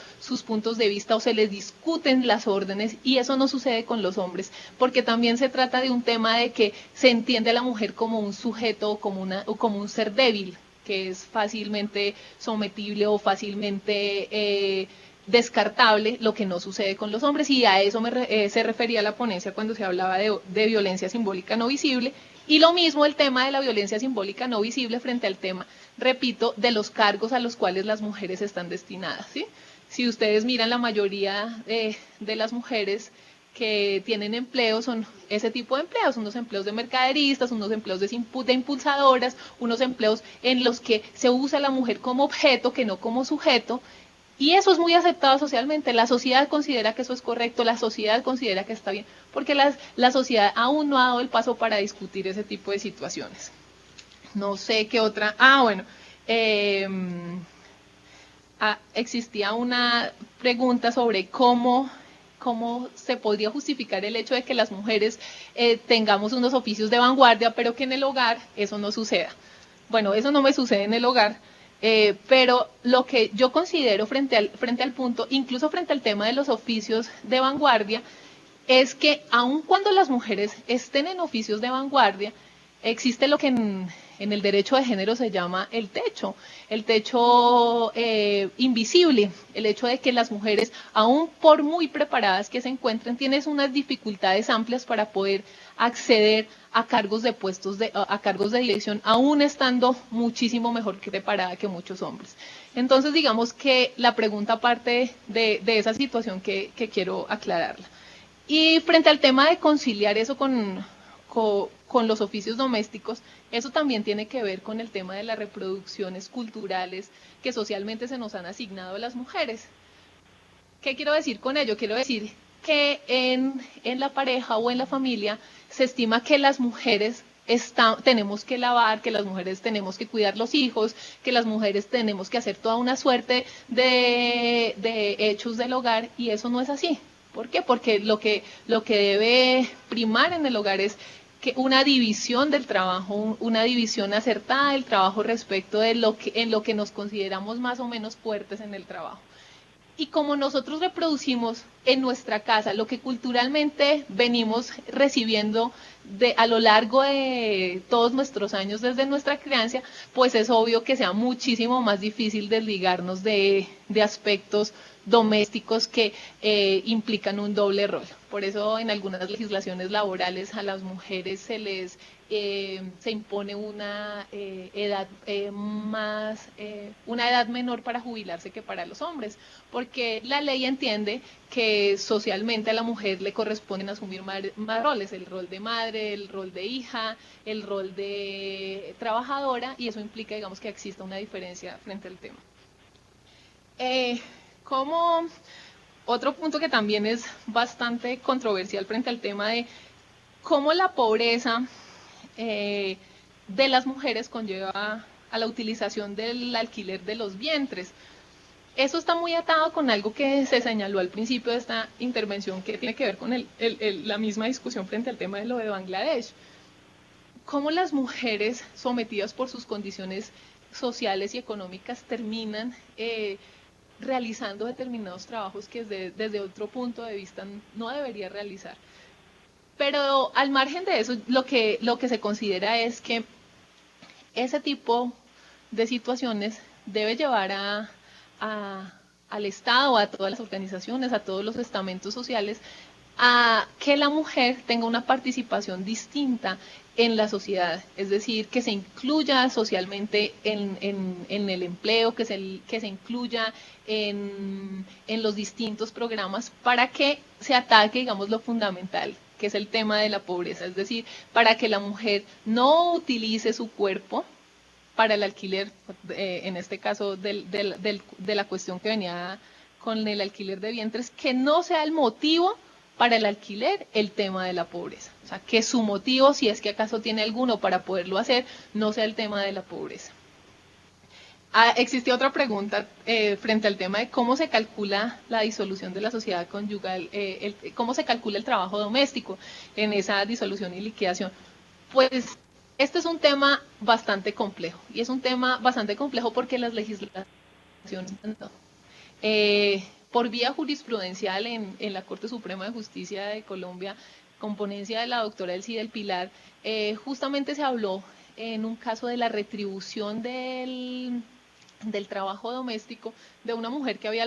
puntos de vista o se le discuten las órdenes, y eso no sucede con los hombres, porque también se trata de un tema de que se entiende a la mujer como un sujeto o como un ser débil, que es fácilmente sometible o fácilmente descartable, lo que no sucede con los hombres, y a eso se refería la ponencia cuando se hablaba de violencia simbólica no visible. Y lo mismo el tema de la violencia simbólica no visible frente al tema, repito, de los cargos a los cuales las mujeres están destinadas, ¿sí? Si ustedes miran, la mayoría de las mujeres que tienen empleos son ese tipo de empleos, unos empleos de mercaderistas, unos empleos de impulsadoras, unos empleos en los que se usa a la mujer como objeto, que no como sujeto. Y eso es muy aceptado socialmente. La sociedad considera que eso es correcto, la sociedad considera que está bien, porque la sociedad aún no ha dado el paso para discutir ese tipo de situaciones. No sé qué otra. Existía una pregunta sobre cómo se podría justificar el hecho de que las mujeres tengamos unos oficios de vanguardia, pero que en el hogar eso no suceda. Bueno, eso no me sucede en el hogar. Pero lo que yo considero frente al punto, incluso frente al tema de los oficios de vanguardia, es que aun cuando las mujeres estén en oficios de vanguardia, existe lo que en el derecho de género se llama el techo invisible, el hecho de que las mujeres, aun por muy preparadas que se encuentren, tienen unas dificultades amplias para poder acceder a cargos de a cargos de dirección, aún estando muchísimo mejor preparada que muchos hombres. Entonces, digamos que la pregunta parte de esa situación que quiero aclararla. Y frente al tema de conciliar eso con los oficios domésticos, eso también tiene que ver con el tema de las reproducciones culturales que socialmente se nos han asignado a las mujeres. ¿Qué quiero decir con ello? Quiero decir que en la pareja o en la familia se estima que las mujeres tenemos que lavar, que las mujeres tenemos que cuidar los hijos, que las mujeres tenemos que hacer toda una suerte de hechos del hogar, y eso no es así. ¿Por qué? Porque lo que debe primar en el hogar es que una división del trabajo, una división acertada del trabajo respecto de en lo que nos consideramos más o menos fuertes en el trabajo. Y como nosotros reproducimos en nuestra casa lo que culturalmente venimos recibiendo a lo largo de todos nuestros años desde nuestra crianza, pues es obvio que sea muchísimo más difícil desligarnos de aspectos domésticos que implican un doble rol. Por eso en algunas legislaciones laborales a las mujeres se impone una edad menor para jubilarse que para los hombres, porque la ley entiende que socialmente a la mujer le corresponden asumir más roles, el rol de madre, el rol de hija, el rol de trabajadora, y eso implica, digamos, que exista una diferencia frente al tema. Como otro punto que también es bastante controversial frente al tema de cómo la pobreza de las mujeres conlleva a la utilización del alquiler de los vientres. Eso está muy atado con algo que se señaló al principio de esta intervención, que tiene que ver con la misma discusión frente al tema de lo de Bangladesh. Cómo las mujeres sometidas por sus condiciones sociales y económicas terminan realizando determinados trabajos que desde otro punto de vista no debería realizar. Pero al margen de eso, lo que se considera es que ese tipo de situaciones debe llevar al Estado, a todas las organizaciones, a todos los estamentos sociales, a que la mujer tenga una participación distinta en la sociedad, es decir, que se incluya socialmente en el empleo, que se incluya en los distintos programas para que se ataque, digamos, lo fundamental, que es el tema de la pobreza, es decir, para que la mujer no utilice su cuerpo para el alquiler, en este caso de la cuestión que venía con el alquiler de vientres, que no sea el motivo para el alquiler el tema de la pobreza. O sea, que su motivo, si es que acaso tiene alguno para poderlo hacer, no sea el tema de la pobreza. Existía otra pregunta frente al tema de cómo se calcula la disolución de la sociedad conyugal, cómo se calcula el trabajo doméstico en esa disolución y liquidación. Pues este es un tema bastante complejo, y es un tema bastante complejo porque las legislaciones por vía jurisprudencial en la Corte Suprema de Justicia de Colombia, con ponencia de la doctora Elsie del Pilar, justamente se habló en un caso de la retribución del trabajo doméstico de una mujer que había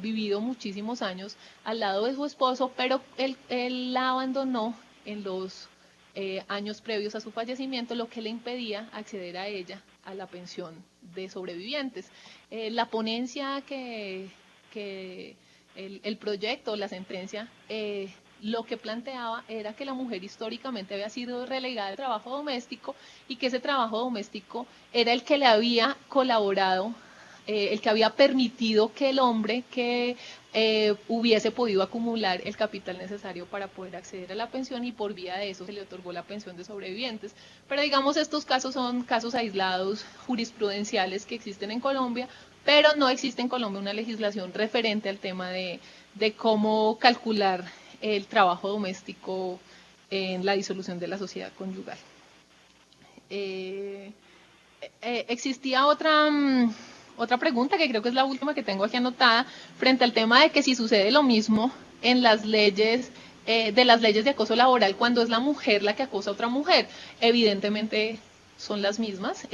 vivido muchísimos años al lado de su esposo, pero él la abandonó en los años previos a su fallecimiento, lo que le impedía acceder a ella a la pensión de sobrevivientes. La ponencia el proyecto, la sentencia, lo que planteaba era que la mujer históricamente había sido relegada al trabajo doméstico y que ese trabajo doméstico era el que le había colaborado, el que había permitido que el hombre que hubiese podido acumular el capital necesario para poder acceder a la pensión, y por vía de eso se le otorgó la pensión de sobrevivientes. Pero digamos, estos casos son casos aislados, jurisprudenciales, que existen en Colombia, pero no existe en Colombia una legislación referente al tema de cómo calcular el trabajo doméstico en la disolución de la sociedad conyugal. Existía otra pregunta, que creo que es la última que tengo aquí anotada, frente al tema de que si sucede lo mismo en las leyes, de las leyes de acoso laboral cuando es la mujer la que acosa a otra mujer. Evidentemente son las mismas.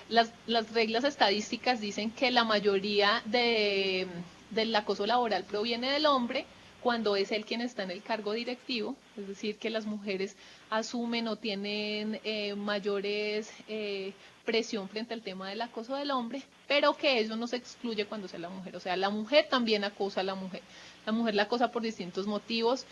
Las reglas estadísticas dicen que la mayoría del acoso laboral proviene del hombre cuando es él quien está en el cargo directivo, es decir, que las mujeres asumen o tienen mayores presión frente al tema del acoso del hombre, pero que eso no se excluye cuando sea la mujer. O sea, la mujer también acosa a la mujer. La mujer la acosa por distintos motivos,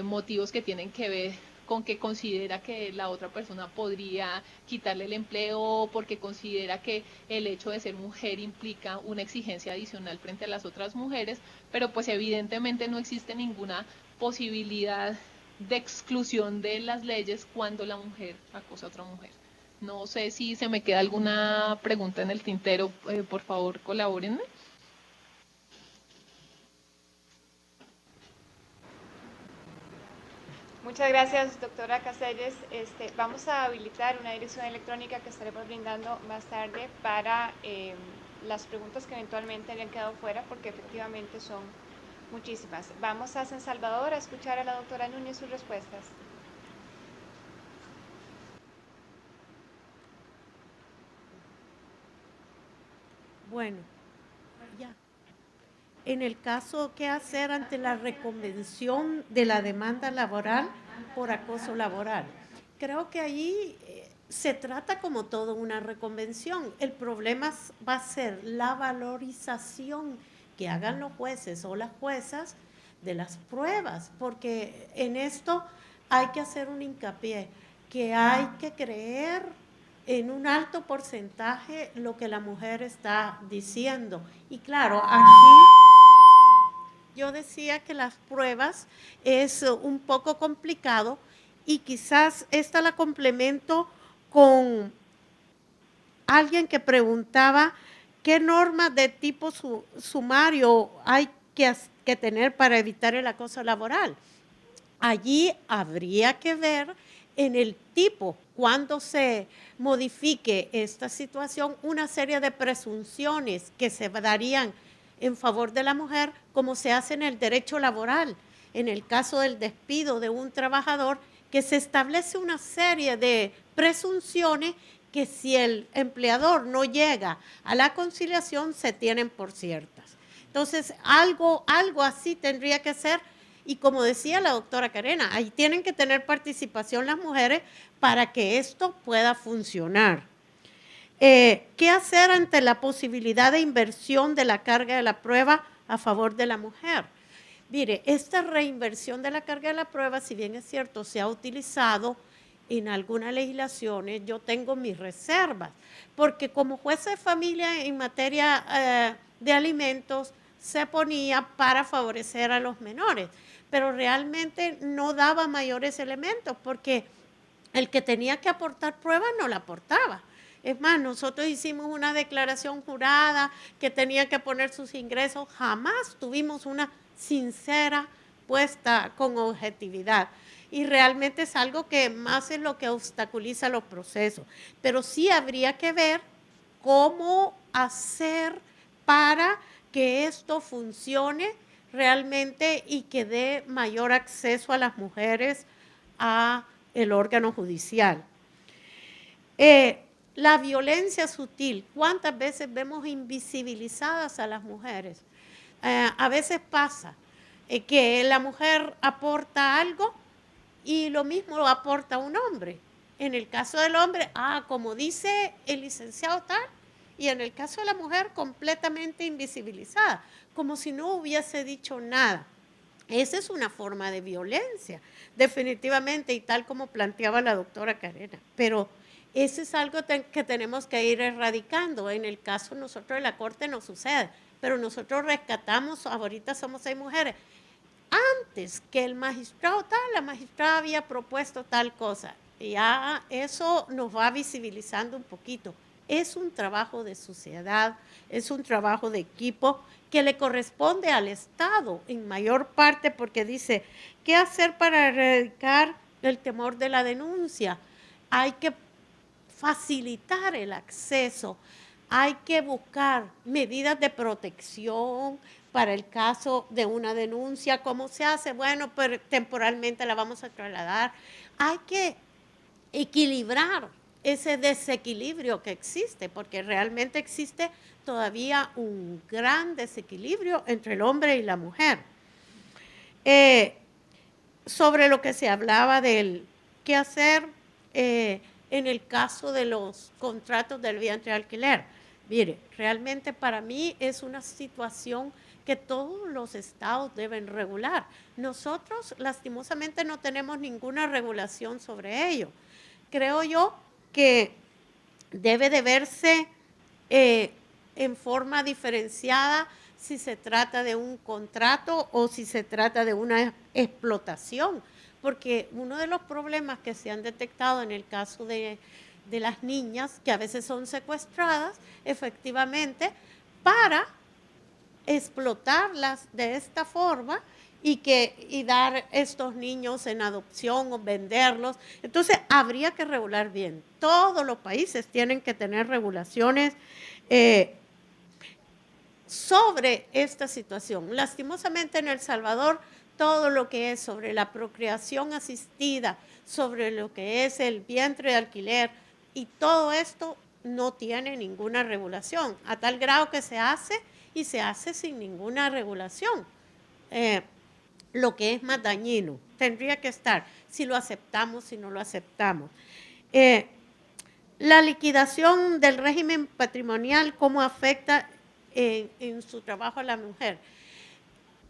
motivos que tienen que ver con que considera que la otra persona podría quitarle el empleo, porque considera que el hecho de ser mujer implica una exigencia adicional frente a las otras mujeres, pero pues evidentemente no existe ninguna posibilidad de exclusión de las leyes cuando la mujer acosa a otra mujer. No sé si se me queda alguna pregunta en el tintero, por favor colabórenme. Muchas gracias, doctora Caselles. Vamos a habilitar una dirección electrónica que estaremos brindando más tarde para las preguntas que eventualmente hayan quedado fuera, porque efectivamente son muchísimas. Vamos a San Salvador a escuchar a la doctora Núñez sus respuestas. Bueno, ya. En el caso, ¿qué hacer ante la reconvención de la demanda laboral por acoso laboral? Creo que ahí se trata como todo una reconvención. El problema va a ser la valorización que hagan los jueces o las juezas de las pruebas, porque en esto hay que hacer un hincapié, que hay que creer en un alto porcentaje lo que la mujer está diciendo. Y claro, aquí yo decía que las pruebas es un poco complicado, y quizás esta la complemento con alguien que preguntaba qué normas de tipo sumario hay que tener para evitar el acoso laboral. Allí habría que ver en el tipo, cuando se modifique esta situación, una serie de presunciones que se darían en favor de la mujer, como se hace en el derecho laboral. En el caso del despido de un trabajador, que se establece una serie de presunciones que si el empleador no llega a la conciliación, se tienen por ciertas. Entonces, algo así tendría que ser, y como decía la doctora Carena, ahí tienen que tener participación las mujeres para que esto pueda funcionar. ¿Qué hacer ante la posibilidad de inversión de la carga de la prueba a favor de la mujer? Mire, esta reinversión de la carga de la prueba, si bien es cierto, se ha utilizado en algunas legislaciones, yo tengo mis reservas, porque como jueza de familia en materia de alimentos se ponía para favorecer a los menores, pero realmente no daba mayores elementos, porque el que tenía que aportar pruebas no la aportaba. Es más, nosotros hicimos una declaración jurada que tenía que poner sus ingresos, jamás tuvimos una sincera puesta con objetividad. Y realmente es algo que más es lo que obstaculiza los procesos. Pero sí habría que ver cómo hacer para que esto funcione realmente y que dé mayor acceso a las mujeres a el órgano judicial. La violencia sutil, ¿cuántas veces vemos invisibilizadas a las mujeres? A veces pasa que la mujer aporta algo y lo mismo lo aporta un hombre. En el caso del hombre, como dice el licenciado tal, y en el caso de la mujer, completamente invisibilizada, como si no hubiese dicho nada. Esa es una forma de violencia, definitivamente, y tal como planteaba la doctora Carena. Pero eso es algo que tenemos que ir erradicando. En el caso nosotros de la Corte no sucede, pero nosotros rescatamos, ahorita somos 6 mujeres. Antes que el magistrado tal, la magistrada había propuesto tal cosa. Ya eso nos va visibilizando un poquito. Es un trabajo de sociedad, es un trabajo de equipo que le corresponde al Estado en mayor parte, porque dice, ¿qué hacer para erradicar el temor de la denuncia? Hay que facilitar el acceso, hay que buscar medidas de protección para el caso de una denuncia. ¿Cómo se hace? Bueno, pero temporalmente la vamos a trasladar. Hay que equilibrar ese desequilibrio que existe, porque realmente existe todavía un gran desequilibrio entre el hombre y la mujer. Sobre lo que se hablaba del qué hacer en el caso de los contratos del vientre de alquiler. Mire, realmente para mí es una situación que todos los estados deben regular. Nosotros, lastimosamente, no tenemos ninguna regulación sobre ello. Creo yo que debe de verse en forma diferenciada si se trata de un contrato o si se trata de una explotación, porque uno de los problemas que se han detectado en el caso de las niñas, que a veces son secuestradas, efectivamente, para explotarlas de esta forma y dar estos niños en adopción o venderlos. Entonces, habría que regular bien. Todos los países tienen que tener regulaciones sobre esta situación. Lastimosamente, en El Salvador, todo lo que es sobre la procreación asistida, sobre lo que es el vientre de alquiler, y todo esto no tiene ninguna regulación, a tal grado que se hace y se hace sin ninguna regulación. Lo que es más dañino, tendría que estar, si lo aceptamos, si no lo aceptamos. La liquidación del régimen patrimonial, ¿cómo afecta en su trabajo a la mujer?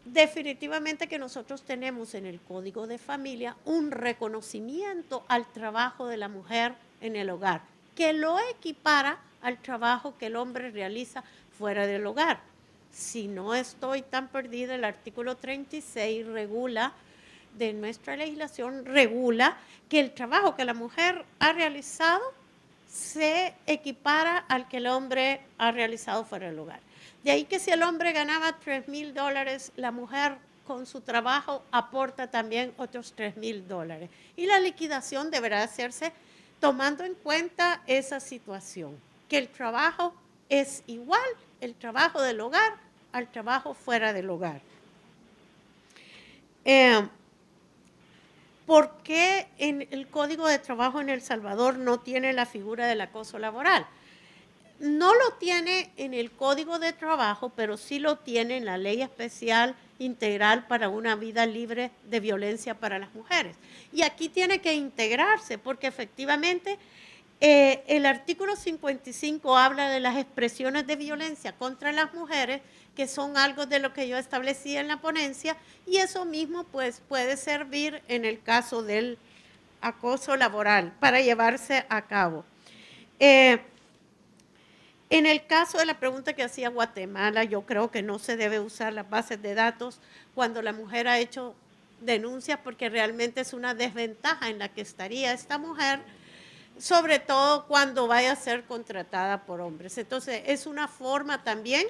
Definitivamente que nosotros tenemos en el Código de Familia un reconocimiento al trabajo de la mujer en el hogar, que lo equipara al trabajo que el hombre realiza fuera del hogar. Si no estoy tan perdida, el artículo 36 de nuestra legislación regula que el trabajo que la mujer ha realizado se equipara al que el hombre ha realizado fuera del hogar. De ahí que si el hombre ganaba $3,000, la mujer con su trabajo aporta también otros $3,000. Y la liquidación deberá hacerse tomando en cuenta esa situación, que el trabajo es igual, el trabajo del hogar, al trabajo fuera del hogar. ¿Por qué en el Código de Trabajo en El Salvador no tiene la figura del acoso laboral? No lo tiene en el Código de Trabajo, pero sí lo tiene en la Ley Especial Integral para una Vida Libre de Violencia para las Mujeres. Y aquí tiene que integrarse, porque efectivamente el artículo 55 habla de las expresiones de violencia contra las mujeres, que son algo de lo que yo establecí en la ponencia, y eso mismo pues puede servir en el caso del acoso laboral para llevarse a cabo. En el caso de la pregunta que hacía Guatemala, yo creo que no se debe usar las bases de datos cuando la mujer ha hecho denuncias, porque realmente es una desventaja en la que estaría esta mujer, sobre todo cuando vaya a ser contratada por hombres. Entonces, es una forma también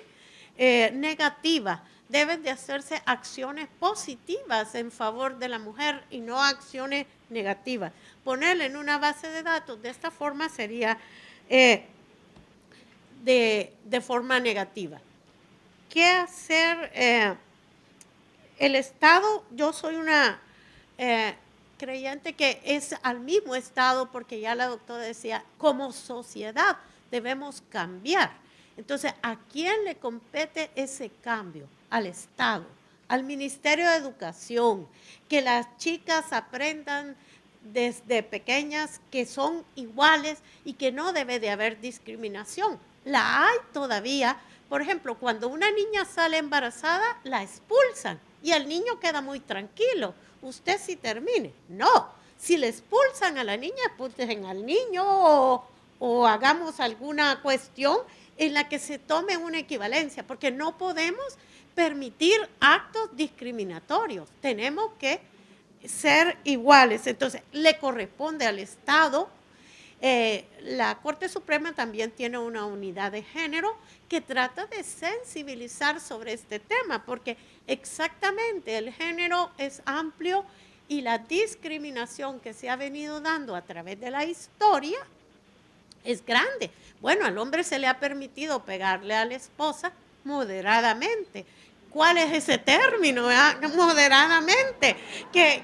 negativa. Deben de hacerse acciones positivas en favor de la mujer y no acciones negativas. Ponerle en una base de datos de esta forma sería de forma negativa. ¿Qué hacer? El Estado, yo soy una creyente que es al mismo Estado, porque ya la doctora decía, como sociedad debemos cambiar. Entonces, ¿a quién le compete ese cambio? Al Estado, al Ministerio de Educación, que las chicas aprendan desde pequeñas que son iguales y que no debe de haber discriminación. La hay todavía. Por ejemplo, cuando una niña sale embarazada, la expulsan y el niño queda muy tranquilo. Usted sí termine. No, si le expulsan a la niña, expulsen al niño o hagamos alguna cuestión en la que se tome una equivalencia, porque no podemos permitir actos discriminatorios. Tenemos que ser iguales. Entonces, le corresponde al Estado. La Corte Suprema también tiene una unidad de género que trata de sensibilizar sobre este tema, porque exactamente el género es amplio y la discriminación que se ha venido dando a través de la historia es grande. Bueno, al hombre se le ha permitido pegarle a la esposa moderadamente. ¿Cuál es ese término? Moderadamente. Que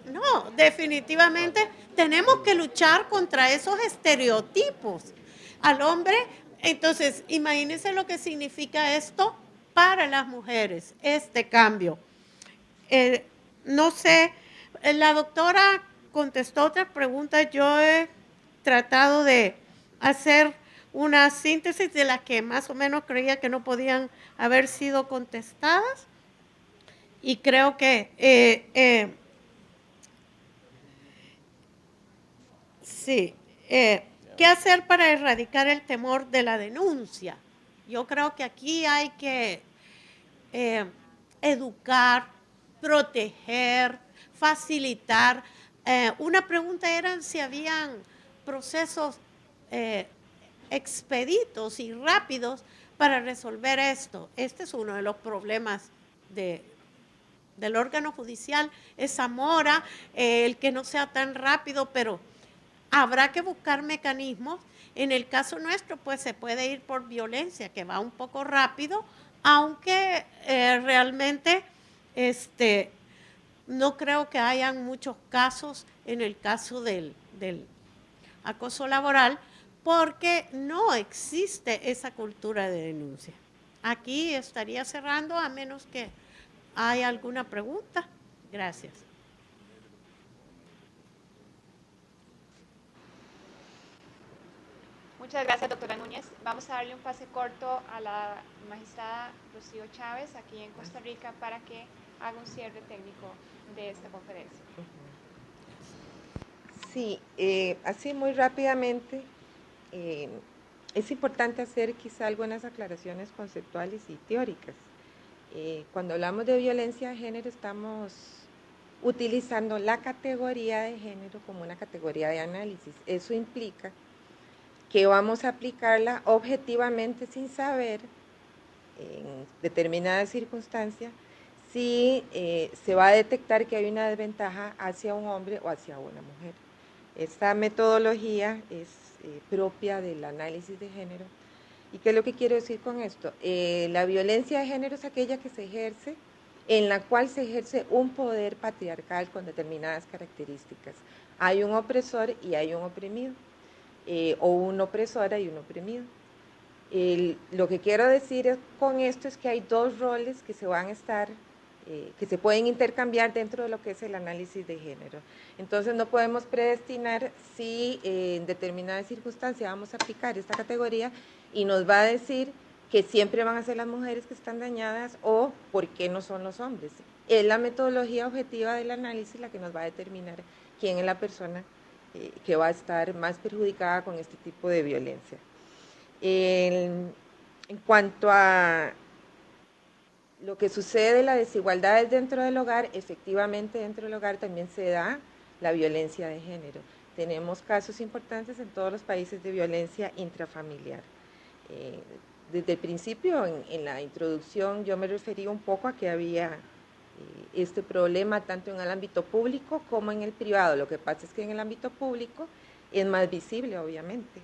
no, definitivamente tenemos que luchar contra esos estereotipos al hombre. Entonces, imagínense lo que significa esto para las mujeres, este cambio. No sé, la doctora contestó otras preguntas. Yo he tratado de hacer una síntesis de las que más o menos creía que no podían haber sido contestadas. Y creo que sí. ¿Qué hacer para erradicar el temor de la denuncia? Yo creo que aquí hay que educar, proteger, facilitar. Una pregunta era si habían procesos expeditos y rápidos para resolver esto. Este es uno de los problemas del órgano judicial, esa mora, el que no sea tan rápido, pero habrá que buscar mecanismos. En el caso nuestro, pues se puede ir por violencia, que va un poco rápido, aunque realmente no creo que hayan muchos casos en el caso del acoso laboral, porque no existe esa cultura de denuncia. Aquí estaría cerrando, a menos que haya alguna pregunta. Gracias. Muchas gracias, doctora Núñez. Vamos a darle un pase corto a la magistrada Rocío Chávez, aquí en Costa Rica, para que haga un cierre técnico de esta conferencia. Sí, así muy rápidamente, es importante hacer quizá algunas aclaraciones conceptuales y teóricas. Cuando hablamos de violencia de género, estamos utilizando la categoría de género como una categoría de análisis. Eso implica que vamos a aplicarla objetivamente sin saber, en determinadas circunstancias, si se va a detectar que hay una desventaja hacia un hombre o hacia una mujer. Esta metodología es propia del análisis de género. ¿Y qué es lo que quiero decir con esto? La violencia de género es aquella que se ejerce, en la cual se ejerce un poder patriarcal con determinadas características. Hay un opresor y hay un oprimido, o una opresora y un oprimido. Lo que quiero decir con esto es que hay dos roles que se van a estar, que se pueden intercambiar dentro de lo que es el análisis de género. Entonces no podemos predestinar si en determinadas circunstancias vamos a aplicar esta categoría y nos va a decir que siempre van a ser las mujeres que están dañadas o por qué no son los hombres. Es la metodología objetiva del análisis la que nos va a determinar quién es la persona que va a estar más perjudicada con este tipo de violencia. En cuanto a lo que sucede, las desigualdades dentro del hogar, efectivamente dentro del hogar también se da la violencia de género. Tenemos casos importantes en todos los países de violencia intrafamiliar. Desde el principio, en la introducción, yo me refería un poco a que había este problema tanto en el ámbito público como en el privado. Lo que pasa es que en el ámbito público es más visible, obviamente.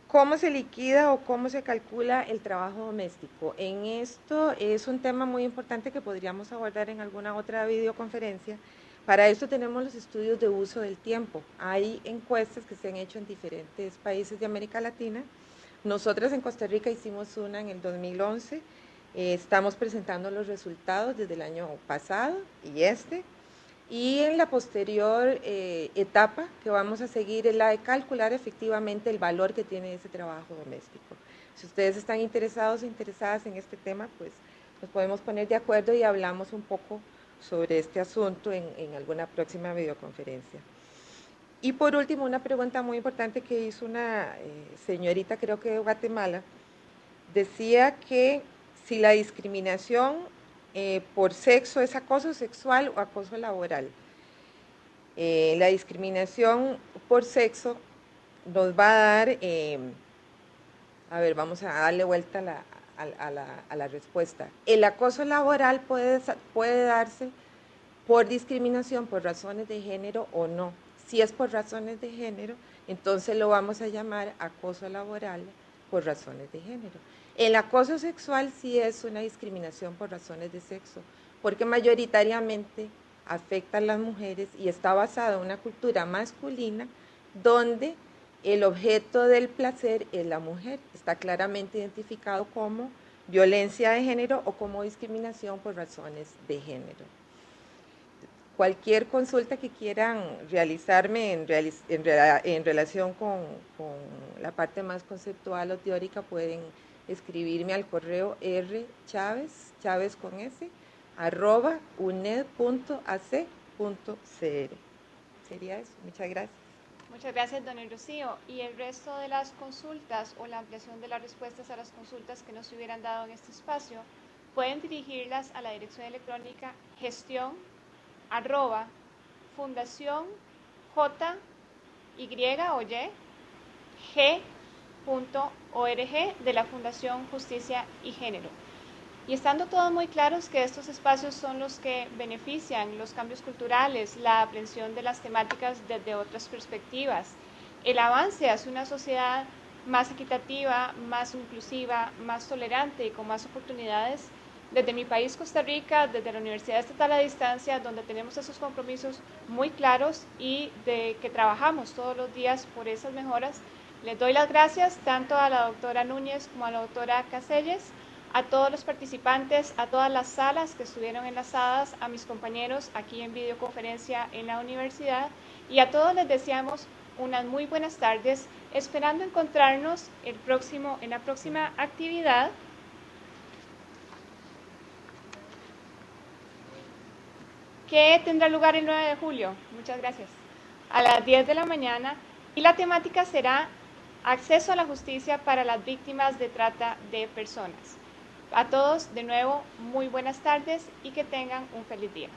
¿Cómo se liquida o cómo se calcula el trabajo doméstico? En esto es un tema muy importante que podríamos abordar en alguna otra videoconferencia. Para esto tenemos los estudios de uso del tiempo. Hay encuestas que se han hecho en diferentes países de América Latina. Nosotras en Costa Rica hicimos una en el 2011. Estamos presentando los resultados desde el año pasado y Y en la posterior etapa que vamos a seguir es la de calcular efectivamente el valor que tiene ese trabajo doméstico. Si ustedes están interesados o interesadas en este tema, pues nos podemos poner de acuerdo y hablamos un poco sobre este asunto en alguna próxima videoconferencia. Y por último, una pregunta muy importante que hizo una señorita, creo que de Guatemala, decía que si la discriminación por sexo es acoso sexual o acoso laboral. La discriminación por sexo nos va a dar, a ver, vamos a darle vuelta a la respuesta. El acoso laboral puede darse por discriminación por razones de género o no. Si es por razones de género, entonces lo vamos a llamar acoso laboral por razones de género. El acoso sexual sí es una discriminación por razones de sexo, porque mayoritariamente afecta a las mujeres y está basado en una cultura masculina donde el objeto del placer es la mujer. Está claramente identificado como violencia de género o como discriminación por razones de género. Cualquier consulta que quieran realizarme en relación con la parte más conceptual o teórica pueden escribirme al correo rchavez con s, @uned.ac.cr. Sería eso. Muchas gracias. Muchas gracias, doña Rocío. Y el resto de las consultas o la ampliación de las respuestas a las consultas que nos hubieran dado en este espacio, pueden dirigirlas a la dirección electrónica gestión@fundacion.org de la Fundación Justicia y Género. Y estando todos muy claros que estos espacios son los que benefician los cambios culturales, la aprehensión de las temáticas desde otras perspectivas, el avance hacia una sociedad más equitativa, más inclusiva, más tolerante y con más oportunidades, desde mi país, Costa Rica, desde la Universidad Estatal a Distancia, donde tenemos esos compromisos muy claros y de que trabajamos todos los días por esas mejoras, les doy las gracias tanto a la doctora Núñez como a la doctora Caselles, a todos los participantes, a todas las salas que estuvieron enlazadas, a mis compañeros aquí en videoconferencia en la universidad y a todos les deseamos unas muy buenas tardes, esperando encontrarnos en la próxima actividad que tendrá lugar el 9 de julio. Muchas gracias. A las 10 de la mañana y la temática será acceso a la justicia para las víctimas de trata de personas. A todos, de nuevo, muy buenas tardes y que tengan un feliz día.